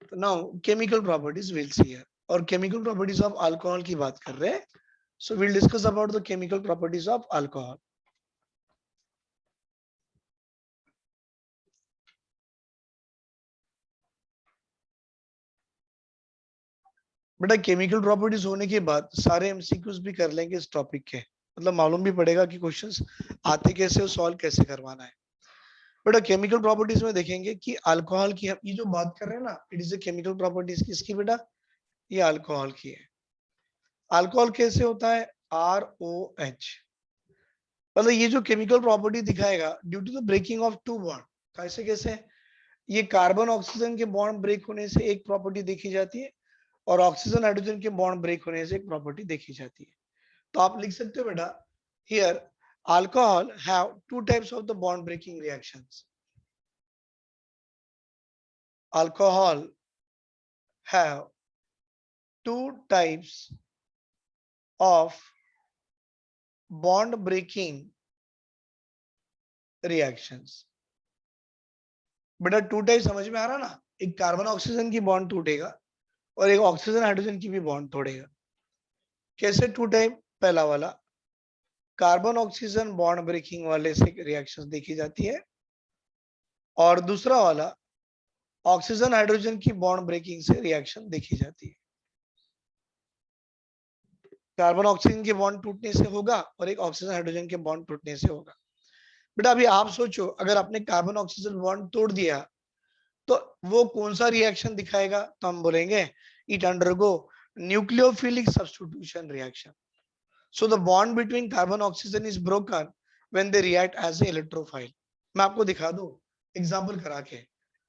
तो now chemical properties will see here, और केमिकल प्रॉपर्टीज ऑफ अल्कोहल की बात कर रहे हैं। So will discuss about the chemical properties of alcohol. बेटा केमिकल प्रॉपर्टीज होने के बाद सारे एमसीक्यूज भी कर लेंगे इस टॉपिक के, मतलब मालूम भी पड़ेगा कि क्वेश्चंस आते कैसे और सॉल्व कैसे करवाना है। बेटा केमिकल प्रॉपर्टीज में देखेंगे कि अल्कोहल की, हम ये जो बात कर रहे हैं ना, it is a chemical properties किसकी बेटा, ये अल्कोहल की है। अल्कोहल कैसे होता है, ROH, मतलब ये जो केमिकल प्रॉपर्टी दिखाएगा due to the breaking of two bond. कैसे कैसे, ये कार्बन ऑक्सीजन के बॉन्ड ब्रेक होने से एक प्रॉपर्टी देखी जाती है और ऑक्सीजन हाइड्रोजन के बॉन्ड ब्रेक होने से एक प्रॉपर्टी देखी जाती है। तो आप लिख सकते हो बेटा, here alcohol have two types of the bond breaking reactions. Alcohol have two types of bond breaking reactions. बेटा टू टाइप समझ में आ रहा ना, एक कार्बन ऑक्सीजन की बॉन्ड टूटेगा और एक ऑक्सीजन हाइड्रोजन की भी बॉन्ड तोड़ेगा। कैसे टू टाइप, पहला वाला कार्बन ऑक्सीजन बॉन्ड ब्रेकिंग वाले से रिएक्शन देखी जाती है, और दूसरा वाला ऑक्सीजन हाइड्रोजन की बॉन्ड ब्रेकिंग से रिएक्शन देखी जाती है। कार्बन ऑक्सीजन के बॉन्ड टूटने से होगा और एक ऑक्सीजन हाइड्रोजन के बॉन्ड टूटने से होगा। बेटा अभी आप सोचो, अगर आपने कार्बन ऑक्सीजन बॉन्ड तोड़ दिया तो वो कौन सा रिएक्शन दिखाएगा, तो हम बोलेंगे it undergo nucleophilic substitution reaction. So the bond between carbon oxygen is broken when they react as a electrophile. मैं आपको दिखा दूं एग्जांपल करा के,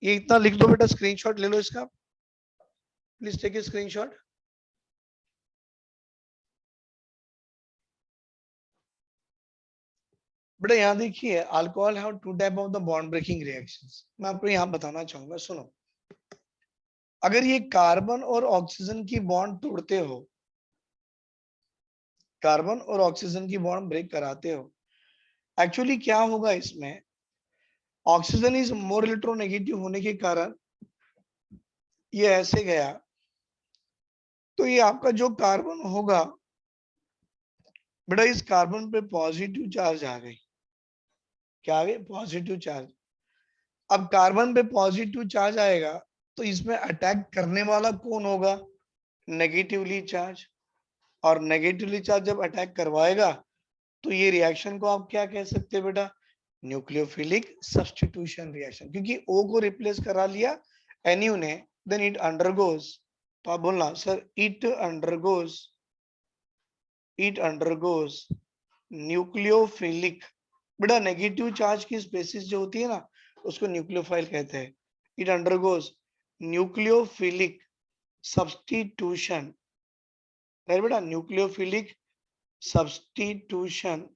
ये इतना लिख दो बेटा, स्क्रीनशॉट ले लो इसका, प्लीज टेक ए स्क्रीनशॉट। बेटा यहाँ देखिए, alcohol have two type of the bond breaking reactions. मैं आपको यहाँ बताना चाहूंगा, सुनो। अगर ये कार्बन और ऑक्सीजन की बॉन्ड तोड़ते हो, कार्बन और ऑक्सीजन की बॉन्ड ब्रेक कराते हो, एक्चुअली क्या होगा इसमें, ऑक्सीजन इज मोर इलेक्ट्रोनेगेटिव होने के कारण ये ऐसे गया, तो ये आपका जो कार्बन होगा बेटा, इस कार्बन पे पॉजिटिव चार्ज आ गई। क्या आ गई? Positive charge. अब कार्बन पे पॉजिटिव चार्ज आएगा तो इसमें अटैक करने वाला कौन होगा? Negatively charge. और नेगेटिवली चार्ज जब अटैक करवाएगा तो ये रिएक्शन को आप क्या कह सकते हैं बेटा? न्यूक्लियोफिलिक सब्स्टिट्यूशन रिएक्शन, क्योंकि O को रिप्लेस करा लिया Nu ने, देन इट अंडरगोज, तो आप बोलना सर इट अंडरगोज न्यूक्लियोफिलिक। बेटा नेगेटिव चार्ज की स्पेसिस जो होती है ना, उसको न्यूक्लियोफाइल कहते हैं। It undergoes nucleophilic substitution, right बेटा, न्यूक्लियोफिलिक सब्स्टिट्यूशन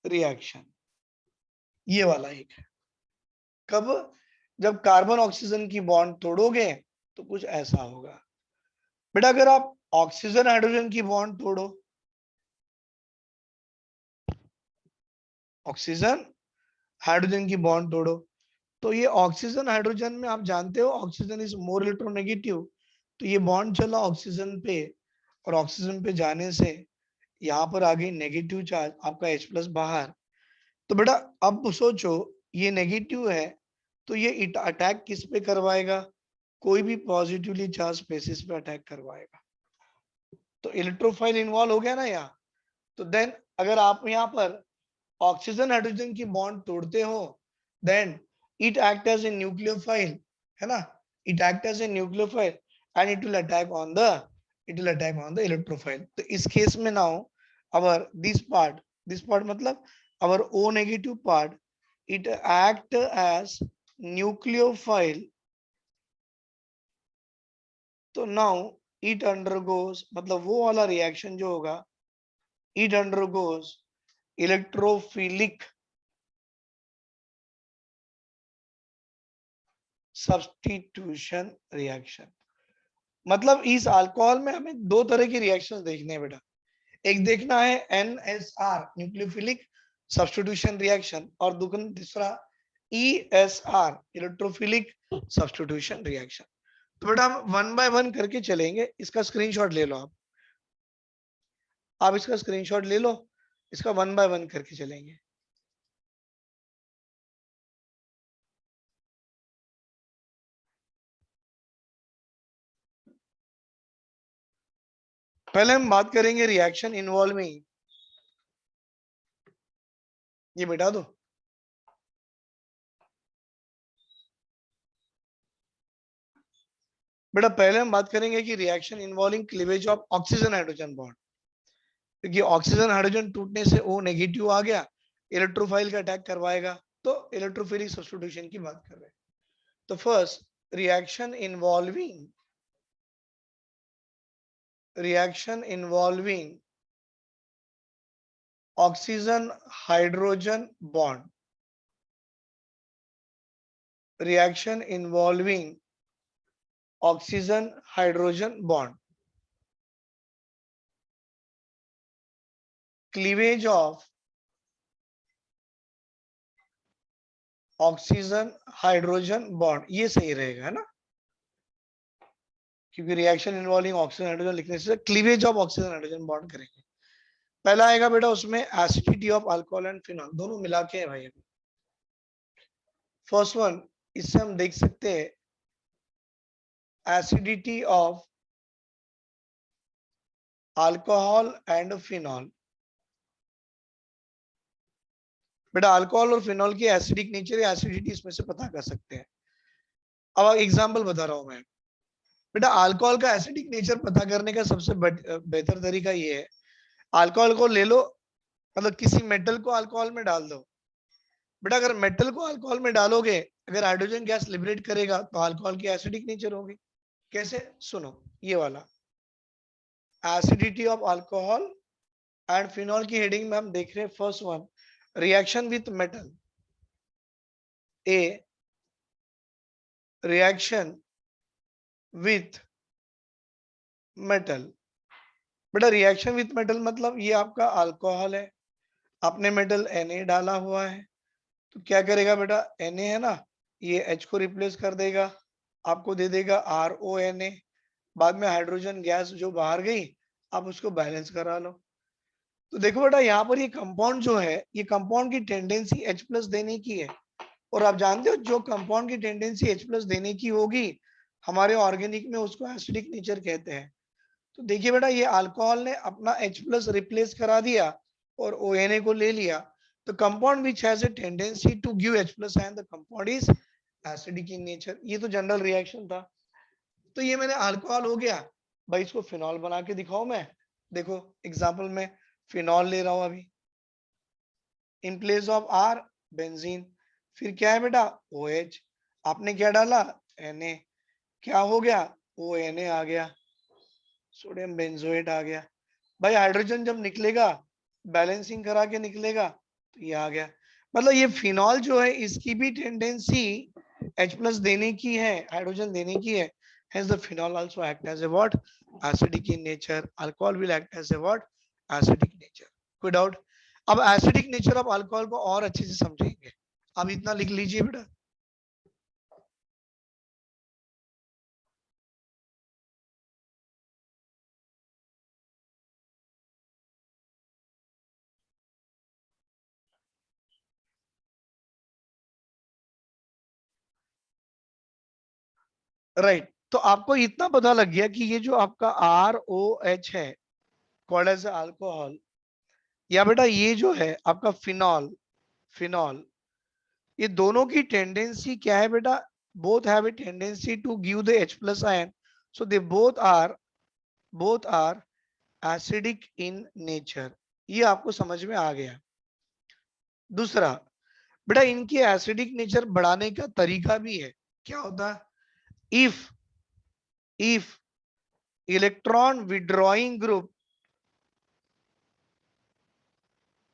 रिएक्शन, ये वाला एक है। कब? जब कार्बन ऑक्सीजन की बॉन्ड तोड़ोगे तो कुछ ऐसा होगा। बेटा अगर आप ऑक्सीजन हाइड्रोजन की बॉन्ड तोड़ो, ऑक्सीजन हाइड्रोजन की बॉन्ड तोड़ो, तो ये ऑक्सीजन हाइड्रोजन में आप जानते हो ऑक्सीजन इज मोर इलेक्ट्रोनेगेटिव, तो ये बॉन्ड चला ऑक्सीजन पे, और ऑक्सीजन पे जाने से यहाँ पर आ गई नेगेटिव चार्ज, आपका H+ बाहर। तो बेटा अब सोचो, ये नेगेटिव है तो ये अटैक किस पे करवाएगा? कोई भी पॉजिटिवली चार्ज स्पेसिस पे अटैक करवाएगा। तो इलेक्ट्रोफाइल इन्वॉल्व हो गया ना यहाँ। तो देन अगर आप यहाँ पर ऑक्सीजन हाइड्रोजन की बॉन्ड तोड़ते हो, then it act as a nucleophile, है ना, it act as a nucleophile and it will attack on the electrophile. तो इस केस में नाउ अवर दिस पार्ट मतलब our O negative part, it act as nucleophile, तो now it undergoes, मतलब वो वाला रिएक्शन जो होगा, it undergoes electrophilic substitution reaction। मतलब इस अल्कोहल में हमें दो तरह की रिएक्शंस देखने हैं बेटा। एक देखना है NSR न्यूक्लियोफिलिक सब्स्टिट्यूशन रिएक्शन, और दूसरा ESR इलेक्ट्रोफिलिक सब्स्टिट्यूशन रिएक्शन। तो बेटा हम 1 बाय 1 करके चलेंगे। इसका स्क्रीनशॉट ले लो आप इसका स्क्रीनशॉट ले लो, इसका 1 बाय 1 करके चलेंगे। पहले हम बात करेंगे रिएक्शन इन्वॉल्विंग, ये मिटा दो। बेटा पहले हम बात करेंगे कि reaction involving cleavage of oxygen hydrogen bond, क्योंकि ऑक्सीजन हाइड्रोजन टूटने से O नेगेटिव आ गया, इलेक्ट्रोफाइल का अटैक करवाएगा, तो इलेक्ट्रोफिलिक सब्स्टिट्यूशन की बात कर रहे हैं। तो first reaction involving oxygen hydrogen bond, reaction involving oxygen hydrogen bond, cleavage of oxygen hydrogen bond, ये सही रहेगा, है ना, क्योंकि रिएक्शन इन्वॉल्विंग ऑक्सीजन हाइड्रोजन लिखने से cleavage of oxygen hydrogen bond करेंगे। पहला आएगा बेटा उसमें acidity of alcohol and phenol, दोनों मिला के है भाई। अभी फर्स्ट वन, इससे हम देख सकते हैं acidity of alcohol and phenol. बेटा अल्कोहल और फिनॉल की एसिडिक नेचर या एसिडिटी इसमें से पता कर सकते हैं। अब एग्जांपल बता रहा हूं मैं। बेटा अल्कोहल का एसिडिक नेचर पता करने का सबसे बेहतर तरीका ये है, अल्कोहल को ले लो, मतलब किसी मेटल को अल्कोहल में डाल दो, बेटा अगर मेटल को अल्कोहल में डालोगे, अगर हाइड्रोजन गैस लिबरेट करेगा तो अल्कोहल की एसिडिक नेचर होगी। कैसे, सुनो ये वाला acidity of alcohol and phenol की हेडिंग में हम देख रहे हैं first one, reaction with metal, A reaction with metal. बेटा रिएक्शन विथ मेटल मतलब ये आपका अल्कोहल है, आपने मेटल Na डाला हुआ है, तो क्या करेगा बेटा, Na है ना, ये H को रिप्लेस कर देगा, आपको दे देगा RONA, बाद में हाइड्रोजन गैस जो बाहर गई आप उसको बैलेंस करा लो। तो देखो बेटा यहाँ पर ये कंपाउंड जो है, ये कंपाउंड की टेंडेंसी H प्लस देने की है, और आप जानते हो जो कंपाउंड की टेंडेंसी H प्लस देने की होगी हमारे ऑर्गेनिक में उसको एसिडिक नेचर कहते हैं। तो देखिए बेटा ये अल्कोहल ने अपना H प्लस रिप्लेस करा दिया और ONA को ले लिया, तो compound which has a tendency to give H plus ion, the compound is acidic in nature. ये तो जनरल रिएक्शन था। तो ये मैंने अल्कोहल हो गया, भाई इसको फिनॉल बना के दिखाओ मैं, देखो एग्जांपल में फिनॉल ले रहा हूं अभी, in place of R benzene, फिर क्या है बेटा OH, आपने क्या डाला Na, क्या हो गया ONA आ गया, सोडियम बेंजोएट आ गया। भाई हाइड्रोजन जब निकलेगा बैलेंसिंग करा के निकलेगा तो ये आ गया। मतलब ये फिनॉल जो है इसकी भी टेंडेंसी H प्लस देने की है, हाइड्रोजन देने की है, hence the phenol also act as a what, acidic in nature, alcohol will act as a what, acidic nature। कोई डाउट? अब एसिडिक नेचर ऑफ अल्कोहल को और अच्छे से समझेंगे, अब इतना लिख लीजिए बेटा। राइट, तो आपको इतना पता लग गया कि ये जो आपका ROH है कॉल्ड एज अल्कोहल, या बेटा ये जो है आपका फिनॉल, फिनॉल, ये दोनों की टेंडेंसी क्या है बेटा, both have a tendency to give the H plus ion, so they both are acidic in nature. ये आपको समझ में आ गया। दूसरा बेटा इनकी एसिडिक नेचर बढ़ाने का तरीका भी है, क्या होता है, if electron withdrawing group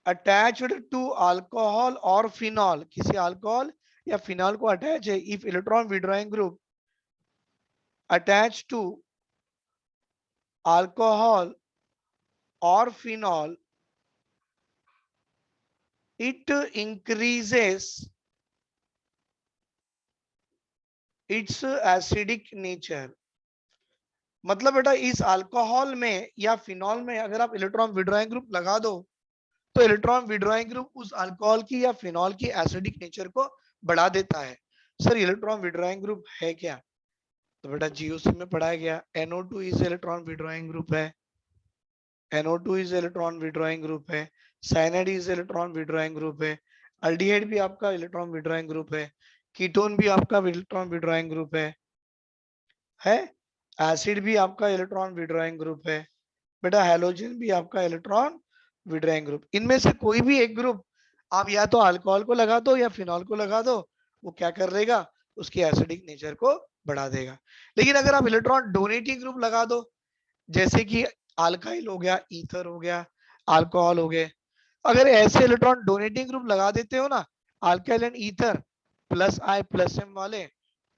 attached to alcohol और फिनॉल, किसी अल्कोहल या फिनॉल को अटैच है, if electron withdrawing group attach to alcohol और phenol, it increases its acidic nature। मतलब बेटा इस अल्कोहल में या फिनॉल में अगर आप इलेक्ट्रॉन विड्रॉइंग ग्रुप लगा दो तो इलेक्ट्रॉन विड्रॉइंग ग्रुप उस अल्कोहल की या फिनॉल की एसिडिक नेचर को बढ़ा देता है। सर इलेक्ट्रॉन विड्रॉइंग ग्रुप है क्या, तो बेटा जीओसी में पढ़ाया गया, NO2 is electron withdrawing group है, NO2 is electron withdrawing group है, cyanide is electron withdrawing group है, अल्डिहाइड भी आपका इलेक्ट्रॉन विड्रॉइंग ग्रुप है, कीटोन भी आपका इलेक्ट्रॉन विड्रॉइंग ग्रुप है, एसिड भी आपका इलेक्ट्रॉन विड्रॉइंग ग्रुप है, बेटा हैलोजन भी आपका इलेक्ट्रॉन विड्रॉइंग ग्रुप। इनमें से कोई भी एक ग्रुप आप या तो अल्कोहल को लगा दो या फिनॉल को लगा दो, वो क्या कर देगा, उसकी एसिडिक नेचर को बढ़ा देगा। लेकिन अगर आप इलेक्ट्रॉन डोनेटिंग ग्रुप लगा दो, जैसे कि अल्काइल हो गया, ईथर हो गया, अल्कोहल हो गए, अगर ऐसे इलेक्ट्रॉन डोनेटिंग ग्रुप लगा देते हो ना, alkyl and ether plus I plus M वाले,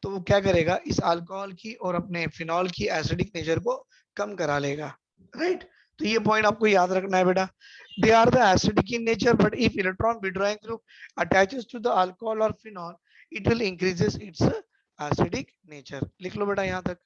तो वो क्या करेगा, इस अल्कोहल की और अपने फिनॉल की एसिडिक नेचर को कम करा लेगा। राइट, तो ये पॉइंट आपको याद रखना है बेटा। They are the acidic in nature but if electron withdrawing group attaches to the alcohol और phenol it will increases its acidic nature. लिख लो बेटा यहां तक।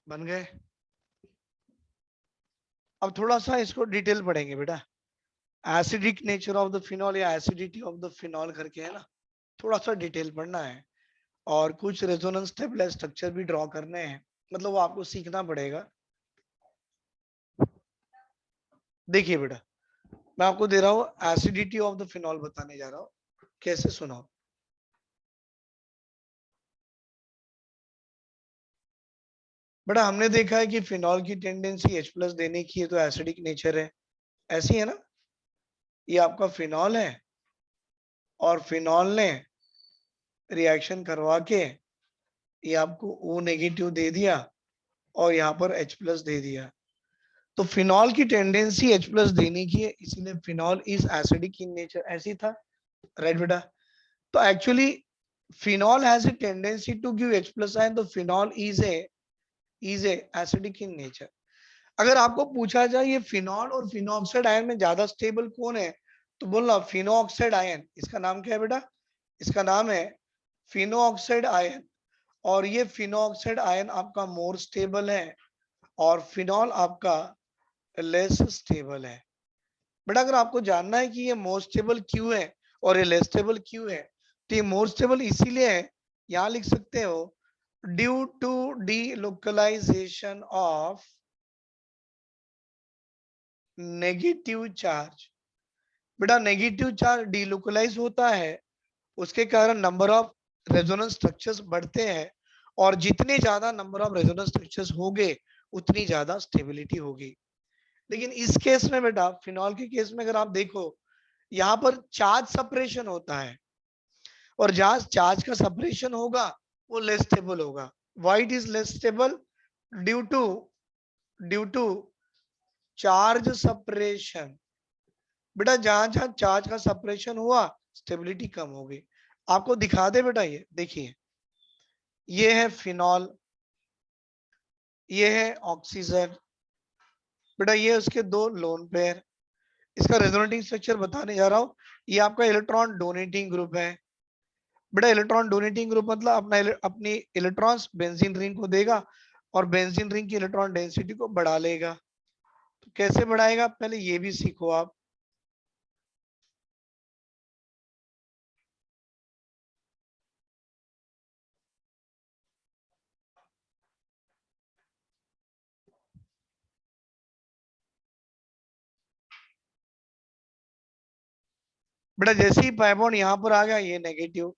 बन गए? अब थोड़ा सा इसको डिटेल पढ़ेंगे बेटा, acidic nature of the phenol या एसिडिटी ऑफ द फिनॉल करके है ना, थोड़ा सा डिटेल पढ़ना है और कुछ रेजोनेंस स्टेबलाइज स्ट्रक्चर भी ड्रॉ करने हैं, मतलब वो आपको सीखना पड़ेगा। देखिए बेटा, मैं आपको दे रहा हूं एसिडिटी ऑफ द फिनॉल बताने जा रहा हूं, कैसे सुनाओ। बेटा हमने देखा है कि फिनॉल की टेंडेंसी H प्लस देने की है, तो एसिडिक नेचर है, ऐसी है ना। ये आपका फिनॉल है और फिनॉल ने रिएक्शन करवा के ये आपको O नेगेटिव दे दिया और यहाँ पर H प्लस दे दिया, तो फिनॉल की टेंडेंसी H प्लस देने की है, इसीलिए phenol is acidic in nature, ऐसी था, राइट बेटा। तो actually phenol has a tendency to give H plus ion, तो phenol is a acidic in nature. अगर आपको पूछा जाए ये फिनॉल और फिनोक्साइड आयन में ज्यादा स्टेबल कौन है, तो बोलना फिनोक्साइड आयन। इसका नाम क्या है बेटा, इसका नाम है फिनोक्साइड आयन, और ये फिनोक्साइड आयन आपका मोर स्टेबल है और फिनॉल आपका लेस स्टेबल है। बट अगर आपको जानना है कि ये मोर स्टेबल क्यों है और ये लेस स्टेबल क्यों है, तो ये मोर स्टेबल इसीलिए है, यहां लिख सकते हो, due to delocalisation of negative charge. बेटा नेगेटिव चार्ज डीलोकलाइज होता है, उसके कारण नंबर ऑफ रेजोनेंस स्ट्रक्चर्स बढ़ते हैं, और जितने ज्यादा नंबर ऑफ रेजोनेंस स्ट्रक्चर्स होंगे उतनी ज्यादा स्टेबिलिटी होगी। लेकिन इस केस में बेटा, फिनॉल के केस में अगर आप देखो, यहाँ पर चार्ज सेपरेशन होता है, और जहां चार्ज का सेपरेशन होगा वो लेस स्टेबल होगा। Why it is less stable, due to charge separation. बेटा जहां जहां चार्ज का सेपरेशन हुआ स्टेबिलिटी कम हो गई। आपको दिखा दे बेटा, ये देखिए, ये है फिनॉल, ये है ऑक्सीजन, बेटा ये उसके दो लोन पेयर। इसका रेजोनेटिंग स्ट्रक्चर बताने जा रहा हूं। ये आपका इलेक्ट्रॉन डोनेटिंग ग्रुप है। बेटा इलेक्ट्रॉन डोनेटिंग ग्रुप मतलब अपनी इलेक्ट्रॉन्स बेंजीन रिंग को देगा और बेंजीन रिंग की इलेक्ट्रॉन डेंसिटी को बढ़ा लेगा। तो कैसे बढ़ाएगा, पहले ये भी सीखो आप। बेटा जैसे ही पाई बॉन्ड यहाँ पर आ गया, ये नेगेटिव,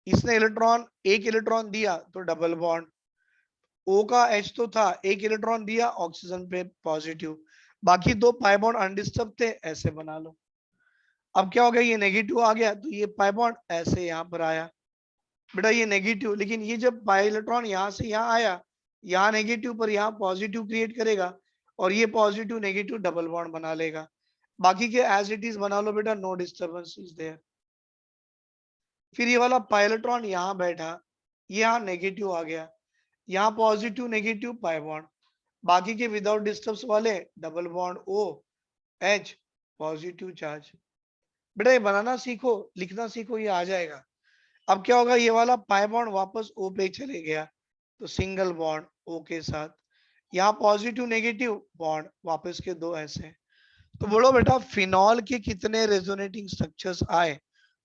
इसने इलेक्ट्रॉन एक इलेक्ट्रॉन दिया तो डबल बॉन्ड, O का H तो था, एक इलेक्ट्रॉन दिया ऑक्सीजन पे पॉजिटिव, बाकी दो पाई बॉन्ड अनडिस्टर्ब थे, ऐसे बना लो। अब क्या हो गया, ये नेगेटिव आ गया तो ये पाई बॉन्ड ऐसे यहाँ पर आया। बेटा ये नेगेटिव, लेकिन ये जब पाई इलेक्ट्रॉन यहाँ से यहाँ आया, यहाँ नेगेटिव पर यहाँ पॉजिटिव क्रिएट करेगा, और ये पॉजिटिव नेगेटिव डबल बॉन्ड बना लेगा। बाकी के एज इट इज बना लो बेटा, नो डिस्टर्बेंस इज देयर। फिर ये वाला पाई इलेक्ट्रॉन यहाँ बैठा, ये यहाँ नेगेटिव आ गया, यहाँ पॉजिटिव नेगेटिव पाई बॉन्ड, बाकी के विदाउट डिस्टर्ब्स वाले double bond O H positive charge. बेटा ये बनाना सीखो, लिखना सीखो, ये आ जाएगा। अब क्या होगा, ये वाला पाई बॉन्ड वापस O पे चले गया, तो सिंगल बॉन्ड O के साथ, यहाँ पॉजिटिव नेगेटिव बॉन्ड वापस के दो ऐसे। तो बोलो बेटा फिनॉल के कितने रेजोनेटिंग स्ट्रक्चर्स आए,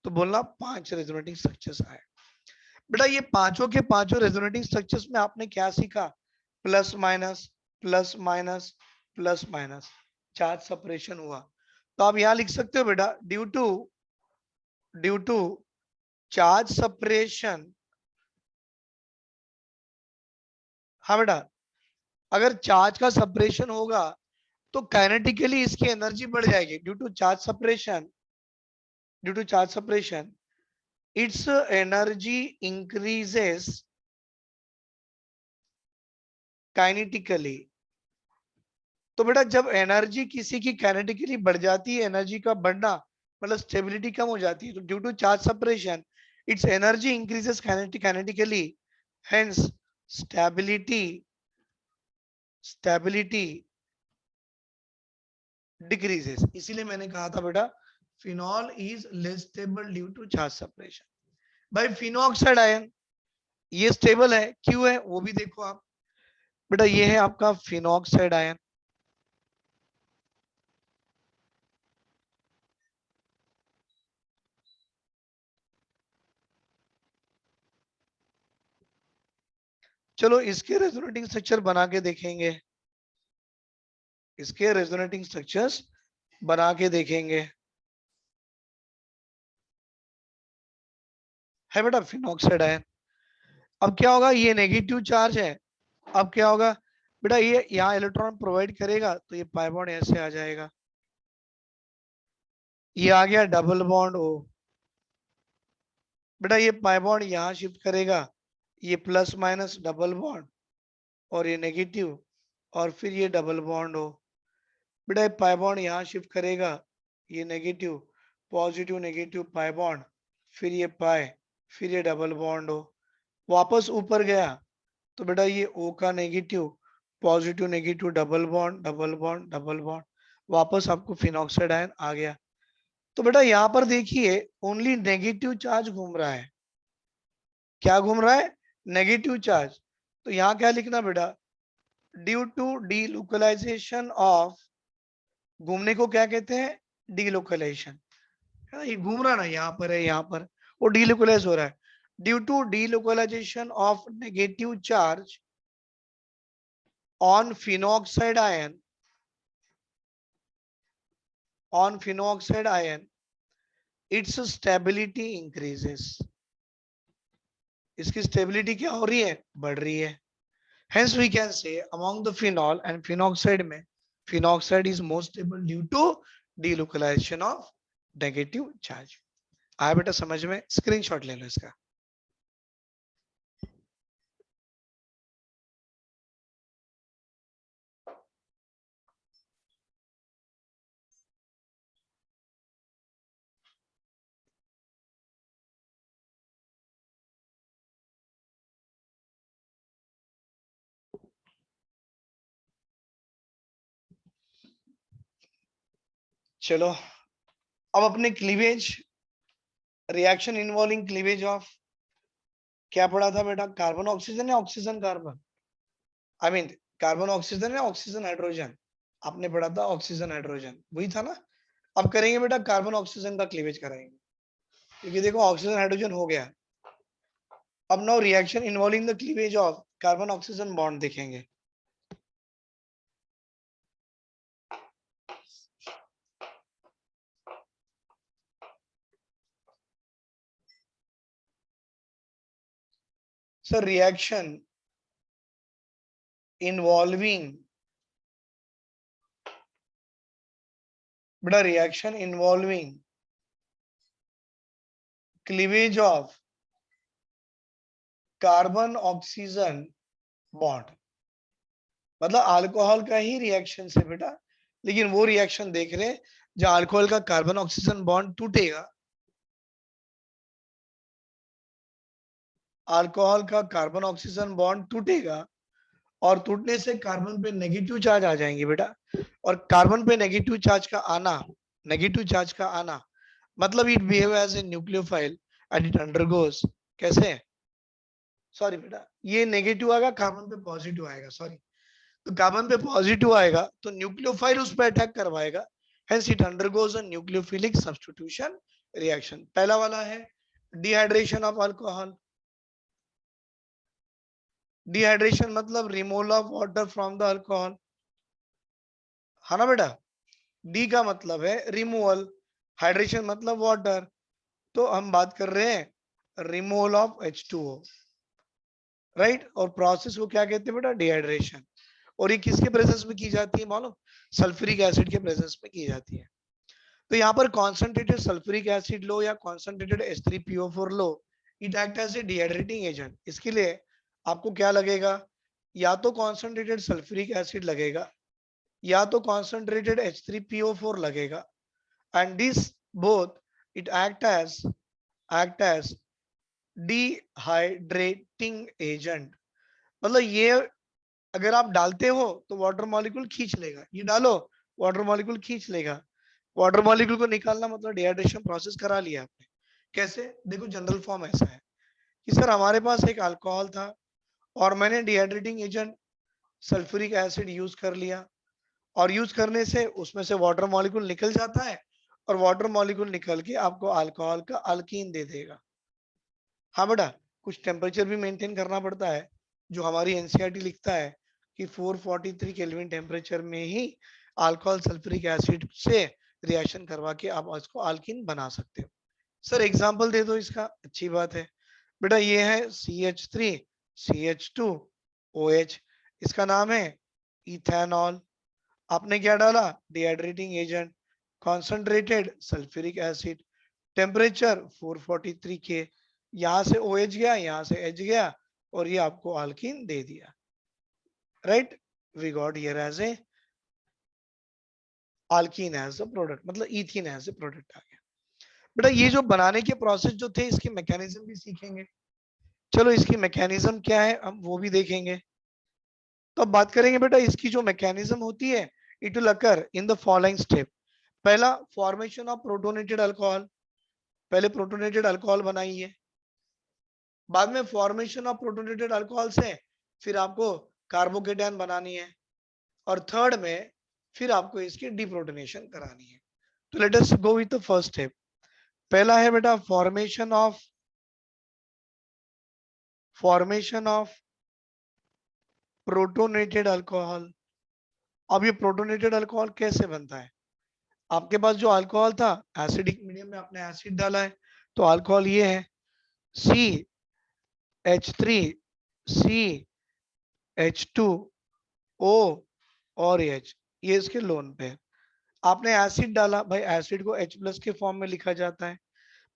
तो बोलना 5 रेजोनेटिंग स्ट्रक्चर्स आए। बेटा ये पांचों के पांचों रेजोनेटिंग स्ट्रक्चर्स में आपने क्या सीखा, plus minus plus minus plus minus, charge separation हुआ। तो आप यहां लिख सकते हो बेटा, ड्यू टू चार्ज सेपरेशन। हाँ बेटा, अगर चार्ज का सेपरेशन होगा तो काइनेटिकली इसकी एनर्जी बढ़ जाएगी, due to charge separation, its energy increases kinetically। तो बेटा जब एनर्जी किसी की काइनेटिकली बढ़ जाती है, एनर्जी का बढ़ना मतलब स्टेबिलिटी कम हो जाती है, तो due to charge separation its energy increases kinetically, hence stability stability decreases. इसीलिए मैंने कहा था बेटा phenol is less stable due to charge separation. भाई फिनोक्साइड आयन ये स्टेबल है, क्यों है वो भी देखो आप। बेटा ये है आपका फिनोक्साइड आयन, चलो इसके रेजोनेटिंग स्ट्रक्चर बना के देखेंगे, इसके रेजोनेटिंग स्ट्रक्चर्स बना के देखेंगे। है बेटा फिनॉक्साइड आयन। अब क्या होगा, ये नेगेटिव चार्ज है, अब क्या होगा बेटा, ये यहाँ इलेक्ट्रॉन प्रोवाइड करेगा तो ये पाई बॉन्ड ऐसे आ जाएगा, ये आ गया डबल बॉन्ड ओ। बेटा ये पाई बॉन्ड यहाँ शिफ्ट करेगा, ये प्लस माइनस डबल बॉन्ड और ये नेगेटिव, और फिर ये डबल बॉन्ड हो। बेटा ये पाई बॉन्ड यहाँ शिफ्ट करेगा, ये negative positive negative pi bond, फिर ये पाई, फिर ये डबल बॉन्ड हो, वापस ऊपर गया तो बेटा ये O का negative positive negative double bond double bond double bond, वापस आपको फिनॉक्साइड आयन आ गया। तो बेटा यहाँ पर देखिए ओनली नेगेटिव चार्ज घूम रहा है। क्या घूम रहा है? Negative charge. तो यहाँ क्या लिखना बेटा, ड्यू टू डीलोकलाइजेशन ऑफ, घूमने को क्या कहते हैं? डीलोकलाइजेशन। है ना, ये घूम रहा है ना, यहाँ पर है, यहाँ पर वो डीलोकलाइज हो रहा है। Due to delocalisation of negative charge on phenoxide ion, on phenoxide ion its stability increases, इसकी स्टेबिलिटी क्या हो रही है? बढ़ रही है। Hence we can say among the phenol and phenoxide में phenoxide is most stable due to delocalization of negative charge। आया बेटा समझ में? स्क्रीनशॉट ले लो इसका। चलो अब अपने cleavage, reaction involving cleavage of, क्या पढ़ा था बेटा? कार्बन ऑक्सीजन या oxygen carbon? I mean carbon oxygen या ऑक्सीजन हाइड्रोजन? आपने पढ़ा था ऑक्सीजन हाइड्रोजन, वही था ना। अब करेंगे बेटा कार्बन ऑक्सीजन का क्लीवेज कराएंगे, क्योंकि देखो ऑक्सीजन हाइड्रोजन हो गया। अब now reaction involving the cleavage of carbon oxygen bond देखेंगे। सर रिएक्शन इन्वॉल्विंग, बेटा reaction involving cleavage of carbon oxygen bond, मतलब अल्कोहल का ही रिएक्शन से बेटा, लेकिन वो रिएक्शन देख रहे हैं जहां अल्कोहल का कार्बन ऑक्सीजन बॉन्ड टूटेगा, अल्कोहल का कार्बन ऑक्सीजन बॉन्ड टूटेगा और टूटने से कार्बन पे नेगेटिव चार्ज आ जाएंगे बेटा। और कार्बन पे नेगेटिव चार्ज का आना, नेगेटिव चार्ज का आना मतलब it behave as a nucleophile and it undergoes, कैसे, सॉरी बेटा ये नेगेटिव आएगा कार्बन पे पॉजिटिव आएगा, सॉरी, तो कार्बन पे पॉजिटिव आएगा तो न्यूक्लियोफाइल उस पर अटैक करवाएगा, hence it undergoes a nucleophilic substitution reaction. पहला वाला है डिहाइड्रेशन ऑफ अल्कोहल, डिहाइड्रेशन मतलब removal of water from the alcohol, है ना बेटा। डी का मतलब है रिमूवल, हाइड्रेशन मतलब वाटर, तो हम बात कर रहे हैं रिमूवल ऑफ H2O, राइट। और प्रोसेस को क्या कहते हैं बेटा? डिहाइड्रेशन। और ये किसके प्रेजेंस में की जाती है मालूम? सल्फ्यूरिक एसिड के प्रेजेंस में की जाती है। तो यहाँ पर कॉन्सेंट्रेटेड सल्फ्यूरिक एसिड लो या कॉन्सेंट्रेटेड H3PO4 लो, it act as a dehydrating agent. इसके लिए आपको क्या लगेगा? या तो कॉन्सेंट्रेटेड सल्फ्यूरिक एसिड लगेगा या तो कॉन्सेंट्रेटेड H3PO4 लगेगा, and this both it act as dehydrating agent. मतलब ये अगर आप डालते हो तो वाटर मॉलिक्यूल खींच लेगा, ये डालो वाटर मॉलिक्यूल खींच लेगा, वाटर मॉलिक्यूल को निकालना मतलब डिहाइड्रेशन प्रोसेस करा लिया आपने। कैसे? देखो जनरल फॉर्म ऐसा है कि सर हमारे पास एक अल्कोहल था और मैंने dehydrating agent sulphuric acid use कर लिया, और यूज करने से उसमें से वाटर मॉलिक्यूल निकल जाता है और वाटर मॉलिक्यूल निकल के आपको अल्कोहल का अल्कीन दे देगा। हाँ बेटा कुछ टेम्परेचर भी मेंटेन करना पड़ता है, जो हमारी एनसीईआरटी लिखता है कि 443 केल्विन टेम्परेचर में ही अल्कोहल सल्फ्यूरिक एसिड से रिएक्शन करवा के आप उसको अल्कीन बना सकते हो। सर एग्जांपल दे दो इसका, अच्छी बात है बेटा। ये है CH3 CH2OH, इसका नाम है इथेनॉल। आपने क्या डाला, dehydrating agent, concentrated sulphuric acid, temperature 443 के, यहां से OH गया, यहां से H गया, और ये आपको अल्कीन दे दिया। Right, we got here as a alkene as a product, मतलब इथीन एज ए प्रोडक्ट आ गया। बेटा ये जो बनाने के प्रोसेस जो थे, इसके मैकेनिज्म भी सीखेंगे। चलो इसकी मैकेनिज्म क्या है हम वो भी देखेंगे। तो अब बात करेंगे बेटा इसकी जो मैकेनिज्म होती है, it will occur in the following step. पहला, फॉर्मेशन ऑफ प्रोटोनेटेड अल्कोहल, पहले प्रोटोनेटेड अल्कोहल बनाइए, बाद में फॉर्मेशन ऑफ प्रोटोनेटेड अल्कोहल से फिर आपको कार्बोकेटायन बनानी है, और थर्ड में फिर आपको इसकी डिप्रोटोनेशन करानी है। तो let us go with the first step. पहला है बेटा फॉर्मेशन ऑफ प्रोटोनेटेड अल्कोहल। अब ये प्रोटोनेटेड अल्कोहल कैसे बनता है? आपके पास जो अल्कोहल था, एसिडिक मीडियम में आपने एसिड डाला है, तो अल्कोहल ये है CH3CH2O और H, ये इसके लोन पे है। आपने एसिड डाला, भाई एसिड को H+ के फॉर्म में लिखा जाता है।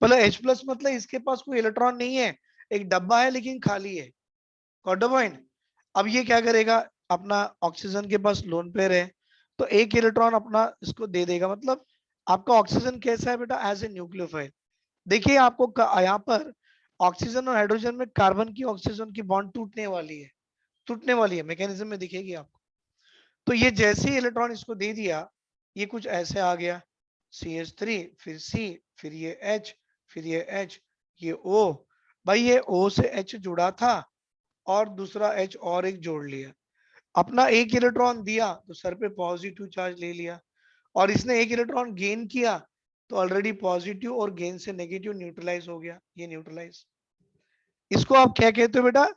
मतलब H+ मतलब इसके पास कोई इलेक्ट्रॉन नहीं है, एक डब्बा है लेकिन खाली है। Got the point? अब ये क्या करेगा, अपना ऑक्सीजन के पास लोन पेयर है, तो एक इलेक्ट्रॉन अपना इसको दे देगा। मतलब आपका ऑक्सीजन कैसा है बेटा, एज ए न्यूक्लियोफाइल। देखिए आपको यहाँ पर ऑक्सीजन और हाइड्रोजन में कार्बन की ऑक्सीजन की बॉन्ड टूटने वाली है, मैकेनिज्म में दिखेगी आपको। तो ये जैसे ही इलेक्ट्रॉन इसको दे दिया, ये कुछ ऐसे आ गया, CH3 फिर C फिर ये H फिर ये H ये O। भाई ये O से H जुड़ा था और दूसरा H और एक जोड़ लिया, अपना एक इलेक्ट्रॉन दिया तो सर पे पॉजिटिव चार्ज ले लिया, और इसने एक इलेक्ट्रॉन गेन किया तो ऑलरेडी पॉजिटिव और गेन से नेगेटिव न्यूट्रलाइज हो गया, ये न्यूट्रलाइज। इसको आप क्या कहते हो बेटा,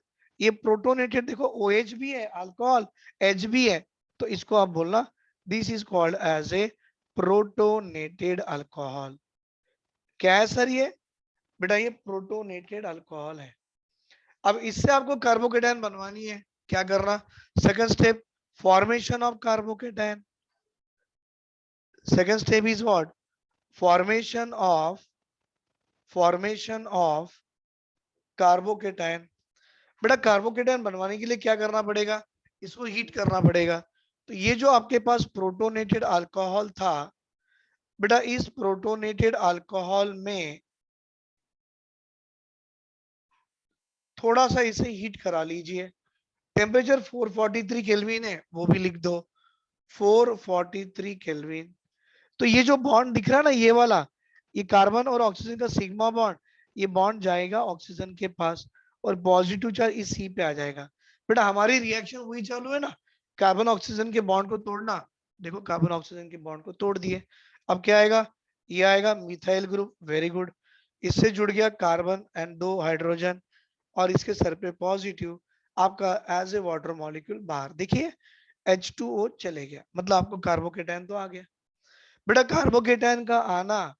ये प्रोटोनेटेड, देखो OH भी है अल्कोहल, H भी है, तो इसको आप बोलना this is called as a protonated alcohol. क्या है सर ये? बेटा ये प्रोटोनेटेड अल्कोहल है। अब इससे आपको कार्बोकेटायन बनवानी है, क्या करना, second step, formation of carbocation. Second step is what, formation of carbocation. बेटा कार्बोकेटायन बनवाने के लिए क्या करना पड़ेगा, इसको हीट करना पड़ेगा। तो ये जो आपके पास प्रोटोनेटेड अल्कोहल था, बेटा इस प्रोटोनेटेड अल्कोहल में थोड़ा सा इसे हीट करा लीजिए। टेम्परेचर 443 केल्विन है, वो भी लिख दो, 443 केल्विन। तो ये जो बॉन्ड दिख रहा है ना, ये वाला, ये कार्बन और ऑक्सीजन का सिग्मा बॉन्ड, ये बॉन्ड जाएगा ऑक्सीजन के पास और पॉजिटिव चार्ज इस C पे आ जाएगा। बेटा हमारी रिएक्शन वही चालू है ना, कार्बन ऑक्सीजन के बॉन्ड को तोड़ना। देखो कार्बन ऑक्सीजन के बॉन्ड को तोड़ दिए, अब क्या आएगा, ये आएगा मिथाइल ग्रुप, वेरी गुड। इससे जुड़ गया कार्बन एंड 2 हाइड्रोजन, और इसके सर पे पॉजिटिव, आपका एज ए वाटर मॉलिक्यूल बाहर। देखिए H2O चले गया, मतलब आपको कार्बोकेटायन तो आ गया। बेटा कार्बोकेटायन का आना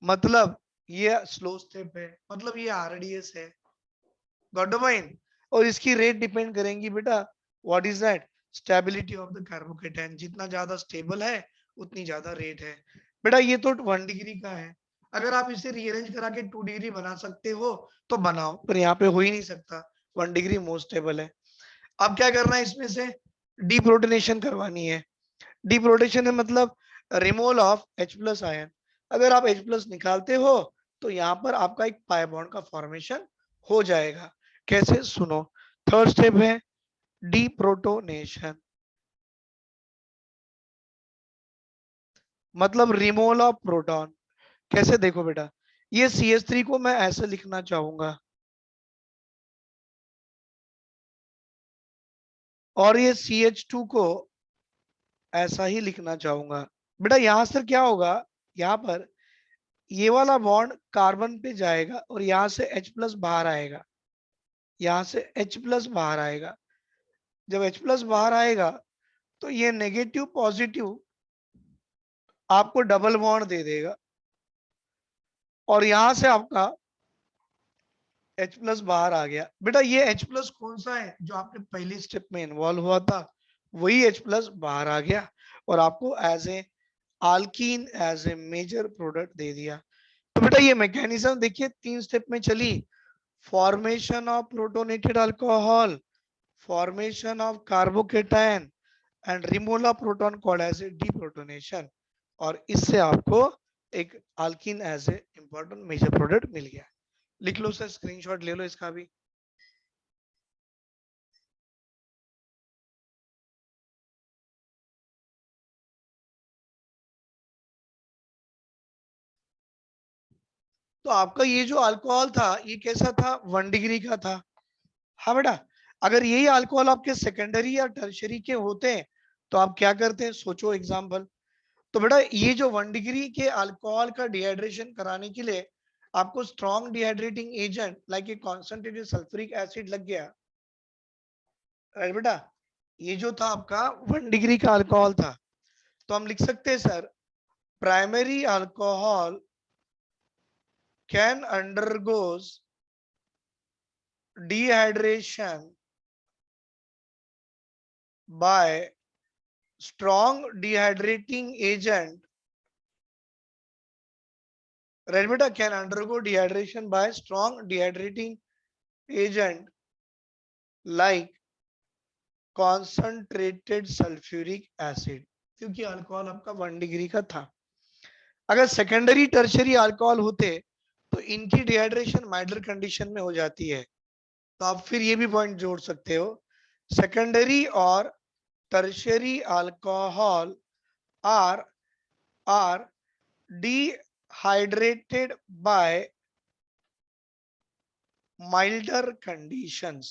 मतलब ये स्लो स्टेप है, मतलब ये RDS है। Got the point? और इसकी रेट डिपेंड करेंगी बेटा, what is that, stability of the carbocation. जितना ज्यादा स्टेबल है उतनी ज्यादा रेट है। बेटा ये तो 1 डिग्री का है, अगर आप इसे रीअरेंज करा के 2 डिग्री बना सकते हो तो बनाओ, पर यहाँ पे हो ही नहीं सकता, 1 डिग्री मोस्ट स्टेबल है। अब क्या करना है, इसमें से डीप्रोटोनेशन करवानी है। डीप्रोटेशन है मतलब रिमूवल ऑफ H+ आयन। अगर आप H+ निकालते हो तो यहाँ पर आपका एक पाई बॉन्ड का फॉर्मेशन हो जाएगा। कैसे, सुनो, थर्ड स्टेप है डीप्रोटोनेशन, मतलब रिमूवल ऑफ प्रोटॉन। कैसे, देखो बेटा, ये CH3 को मैं ऐसे लिखना चाहूंगा और ये CH2 को ऐसा ही लिखना चाहूंगा। बेटा यहां से क्या होगा, यहाँ पर ये वाला बॉन्ड कार्बन पे जाएगा और यहाँ से H+ बाहर आएगा, यहां से H प्लस बाहर आएगा। जब H प्लस बाहर आएगा तो ये नेगेटिव पॉजिटिव आपको डबल बॉन्ड दे देगा, और यहां से आपका H प्लस बाहर आ गया। बेटा ये H प्लस कौन सा है जो आपने पहली स्टेप में इन्वॉल्व हुआ था, वही H प्लस बाहर आ गया और आपको as a alkene as a major product दे दिया। तो बेटा ये मैकेनिज्म देखिए 3 स्टेप में चली। Formation of protonated alcohol, formation of carbocation and removal of proton called as a deprotonation, और इससे आपको एक alkene as a important major product मिल गया। लिख लो सर, स्क्रीनशॉट ले लो इसका भी। तो आपका ये जो अल्कोहल था ये कैसा था, 1 डिग्री का था। हाँ बेटा, अगर यही अल्कोहल आपके सेकेंडरी या टर्शरी के होते हैं तो आप क्या करते हैं, सोचो एग्जाम्पल। तो बेटा ये जो 1 डिग्री के अल्कोहल का डिहाइड्रेशन कराने के लिए आपको strong dehydrating agent like a concentrated sulphuric acid लग गया। राइट बेटा, ये जो था आपका 1 डिग्री का अल्कोहल था, तो हम लिख सकते हैं sir, primary alcohol can undergoes dehydration by strong dehydrating agent, right beta, can undergo dehydration by strong dehydrating agent like concentrated sulfuric acid, क्योंकि अल्कोहल आपका 1 डिग्री का था। अगर सेकेंडरी टर्शरी अल्कोहल होते तो इनकी डिहाइड्रेशन माइल्डर कंडीशन में हो जाती है। तो आप फिर ये भी पॉइंट जोड़ सकते हो, सेकेंडरी और tertiary alcohol are dehydrated by milder conditions।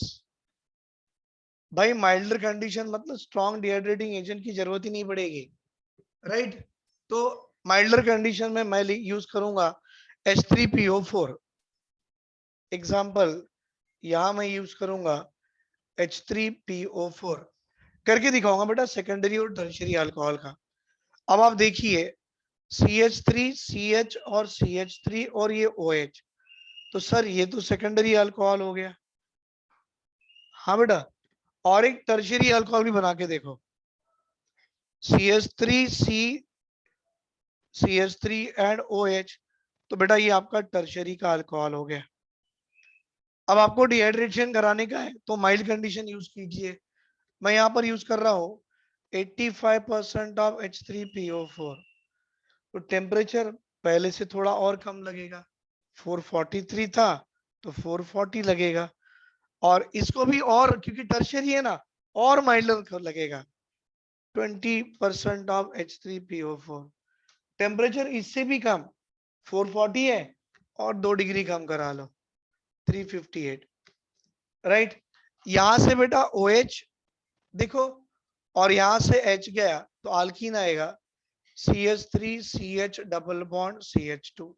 भाई माइल्डर कंडीशन मतलब स्ट्रॉन्ग डिहाइड्रेटिंग एजेंट की जरूरत ही नहीं पड़ेगी, राइट। तो माइल्डर कंडीशन में मैं यूज करूंगा H3PO4। एग्जाम्पल यहां मैं यूज करूंगा H3PO4 करके दिखाऊंगा बेटा सेकेंडरी और टर्शरी अल्कोहल का। अब आप देखिए CH3 CH और CH3 और ये OH, तो सर ये तो सेकेंडरी अल्कोहल हो गया। हाँ बेटा, और एक टर्शियरी अल्कोहल भी बना के देखो, CH3C CH3 एंड OH, तो बेटा ये आपका टर्शियरी का अल्कोहल हो गया। अब आपको डिहाइड्रेशन कराने का है तो माइल्ड कंडीशन यूज कीजिए। मैं यहाँ पर यूज कर रहा हूँ 85% ऑफ H3PO4, तो टेम्परेचर पहले से थोड़ा और कम लगेगा, 443 था तो 440 लगेगा, और इसको भी और क्योंकि टर्शियरी है ना और माइल्डर लगेगा, 20% ऑफ H3PO4। टेम्परेचर इससे भी कम 440 है और 2 डिग्री कम करा लो 358, राइट। यहां से बेटा OH देखो और यहां से H गया तो आल्कीन आएगा CH3 CH double bond CH2,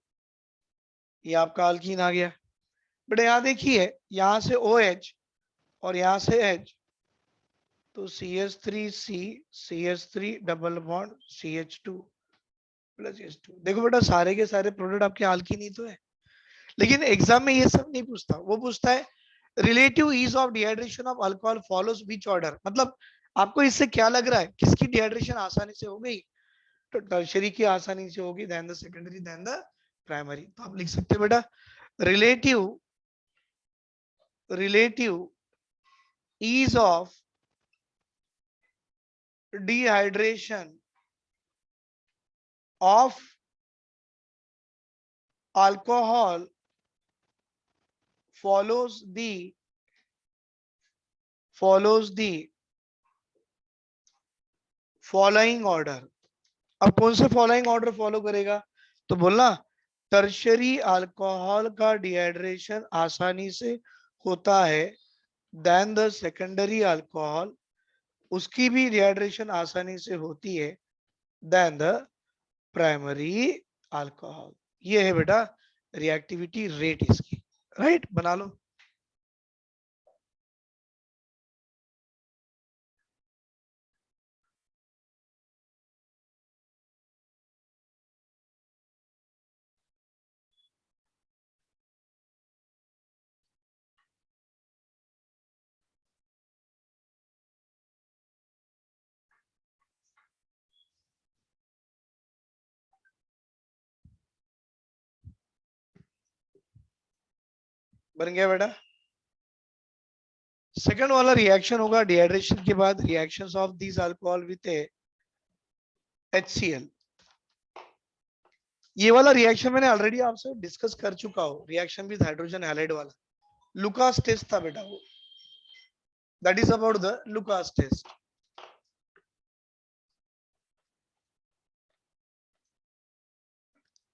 ये आपका आल्कीन आ गया। बेटा यहाँ देखिए यहां से OH और यहां से H, तो CH3C CH3 double bond CH2 plus H2। देखो बेटा सारे के सारे प्रोडक्ट आपके आल्कीन ही तो है, लेकिन एग्जाम में ये सब नहीं पूछता, वो पूछता है relative ease of dehydration of alcohol follows which order. मतलब आपको इससे क्या लग रहा है किसकी डिहाइड्रेशन आसानी से हो गई, तो टर्शरी की आसानी से होगी, then the secondary, then the primary. तो आप लिख सकते हैं बेटा relative relative ease of dehydration of alcohol follows the following order. अब कौन से फॉलोइंग ऑर्डर फॉलो करेगा, तो बोलना टर्शरी अल्कोहल का डिहाइड्रेशन आसानी से होता है, देन द सेकेंडरी अल्कोहल उसकी भी डिहाइड्रेशन आसानी से होती है, देन द प्राइमरी अल्कोहल। ये है बेटा रिएक्टिविटी रेट इसकी, राइट। बना लो। बन गया बेटा। सेकंड वाला रिएक्शन होगा डिहाइड्रेशन के बाद, reactions of this alcohol with HCl। ये वाला रिएक्शन मैंने ऑलरेडी आपसे डिस्कस कर चुका हूं, रिएक्शन विद हाइड्रोजन हैलाइड वाला, लुकास टेस्ट था बेटा वो, that is about the Lucas test.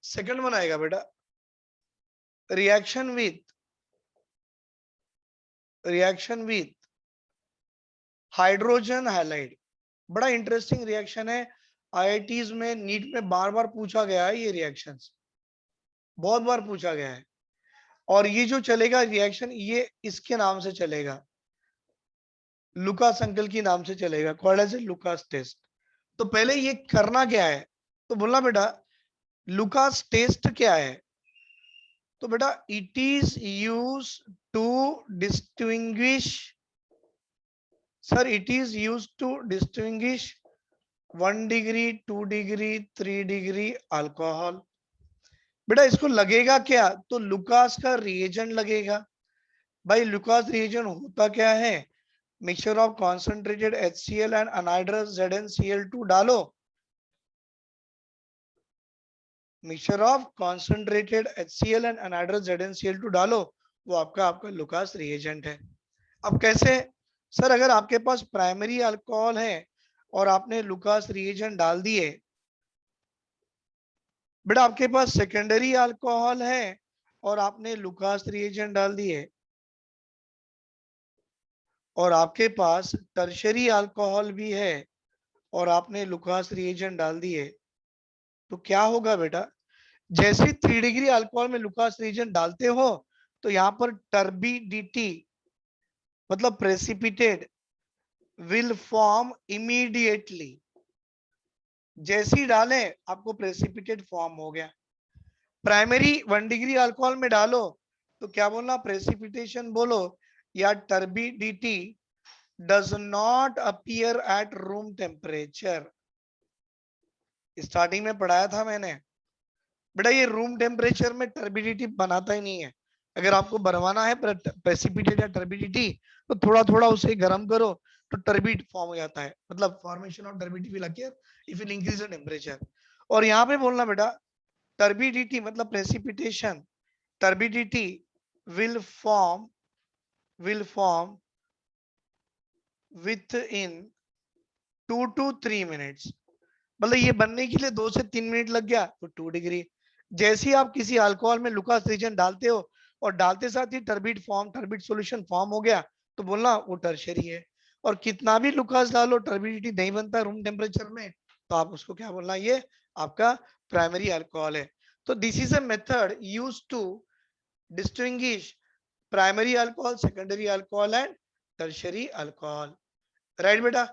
Second one आएगा बेटा रिएक्शन विथ हाइड्रोजन हैलाइड। बड़ा इंटरेस्टिंग रिएक्शन है, आईआईटीज में नीट में बार बार पूछा गया है, ये रिएक्शंस बहुत बार पूछा गया है। और ये जो चलेगा रिएक्शन, ये इसके नाम से चलेगा, लुकास अंकल की नाम से चलेगा, कॉल्ड एज लुकास टेस्ट। तो पहले ये करना क्या है, तो बोलना बेटा लुकास टेस्ट क्या है। तो बेटा it is use to distinguish, sir it is use to distinguish 1 degree 2 degree 3 degree alcohol. बेटा इसको लगेगा क्या, तो लुकास का रिएजेंट लगेगा। भाई लुकास रिएजेंट होता क्या है, mixture of concentrated HCl and anhydrous ZnCl2 डालो, mixture of concentrated HCl and anhydrous ZnCl2 डालो, वो आपका लुकास रिएजेंट है। अब कैसे, सर अगर आपके पास प्राइमरी अल्कोहल है और आपने लुकास रिएजेंट डाल दिए, बेटा आपके पास सेकेंडरी अल्कोहल है और आपने लुकास रिएजेंट डाल दिए, और आपके पास टर्शरी अल्कोहल भी है और आपने लुकास रिएजेंट डाल दिए, तो क्या होगा बेटा, जैसे 3 डिग्री अल्कोहल में लुकास रिएजेंट डालते हो तो यहाँ पर टर्बिडिटी मतलब प्रेसिपिटेट विल फॉर्म इमीडिएटली, जैसे ही डालें आपको प्रेसिपिटेट फॉर्म हो गया। प्राइमरी 1 डिग्री अल्कोहल में डालो तो क्या बोलना, प्रेसिपिटेशन बोलो, या turbidity does not appear at room temperature. Starting में पढ़ाया था मैंने बेटा, ये रूम टेम्परेचर में टर्बिडिटी बनाता ही नहीं है। अगर आपको बनवाना है प्रेसिपिटेट या टर्बिडिटी तो थोड़ा थोड़ा उसे गर्म करो तो टर्बिड फॉर्म हो जाता है, मतलब formation of turbidity will occur if will increase the temperature. और यहाँ पे बोलना बेटा टर्बिडिटी मतलब precipitation, turbidity will form with in 2 to 3 minutes, मतलब ये बनने के लिए 2 से 3 मिनट लग गया तो 2 डिग्री। जैसे ही आप किसी अल्कोहल में लुकास रिएजेंट डालते हो और डालते साथ ही टर्बिड सॉल्यूशन फॉर्म हो गया तो बोलना वो टर्शरी है। और कितना भी लुकास डालो टर्बिडिटी नहीं बनता रूम टेम्परेचर में, तो आप उसको क्या बोलना, ये आपका प्राइमरी अल्कोहल है। तो this is a method used to distinguish primary alcohol, secondary alcohol and tertiary alcohol, right बेटा।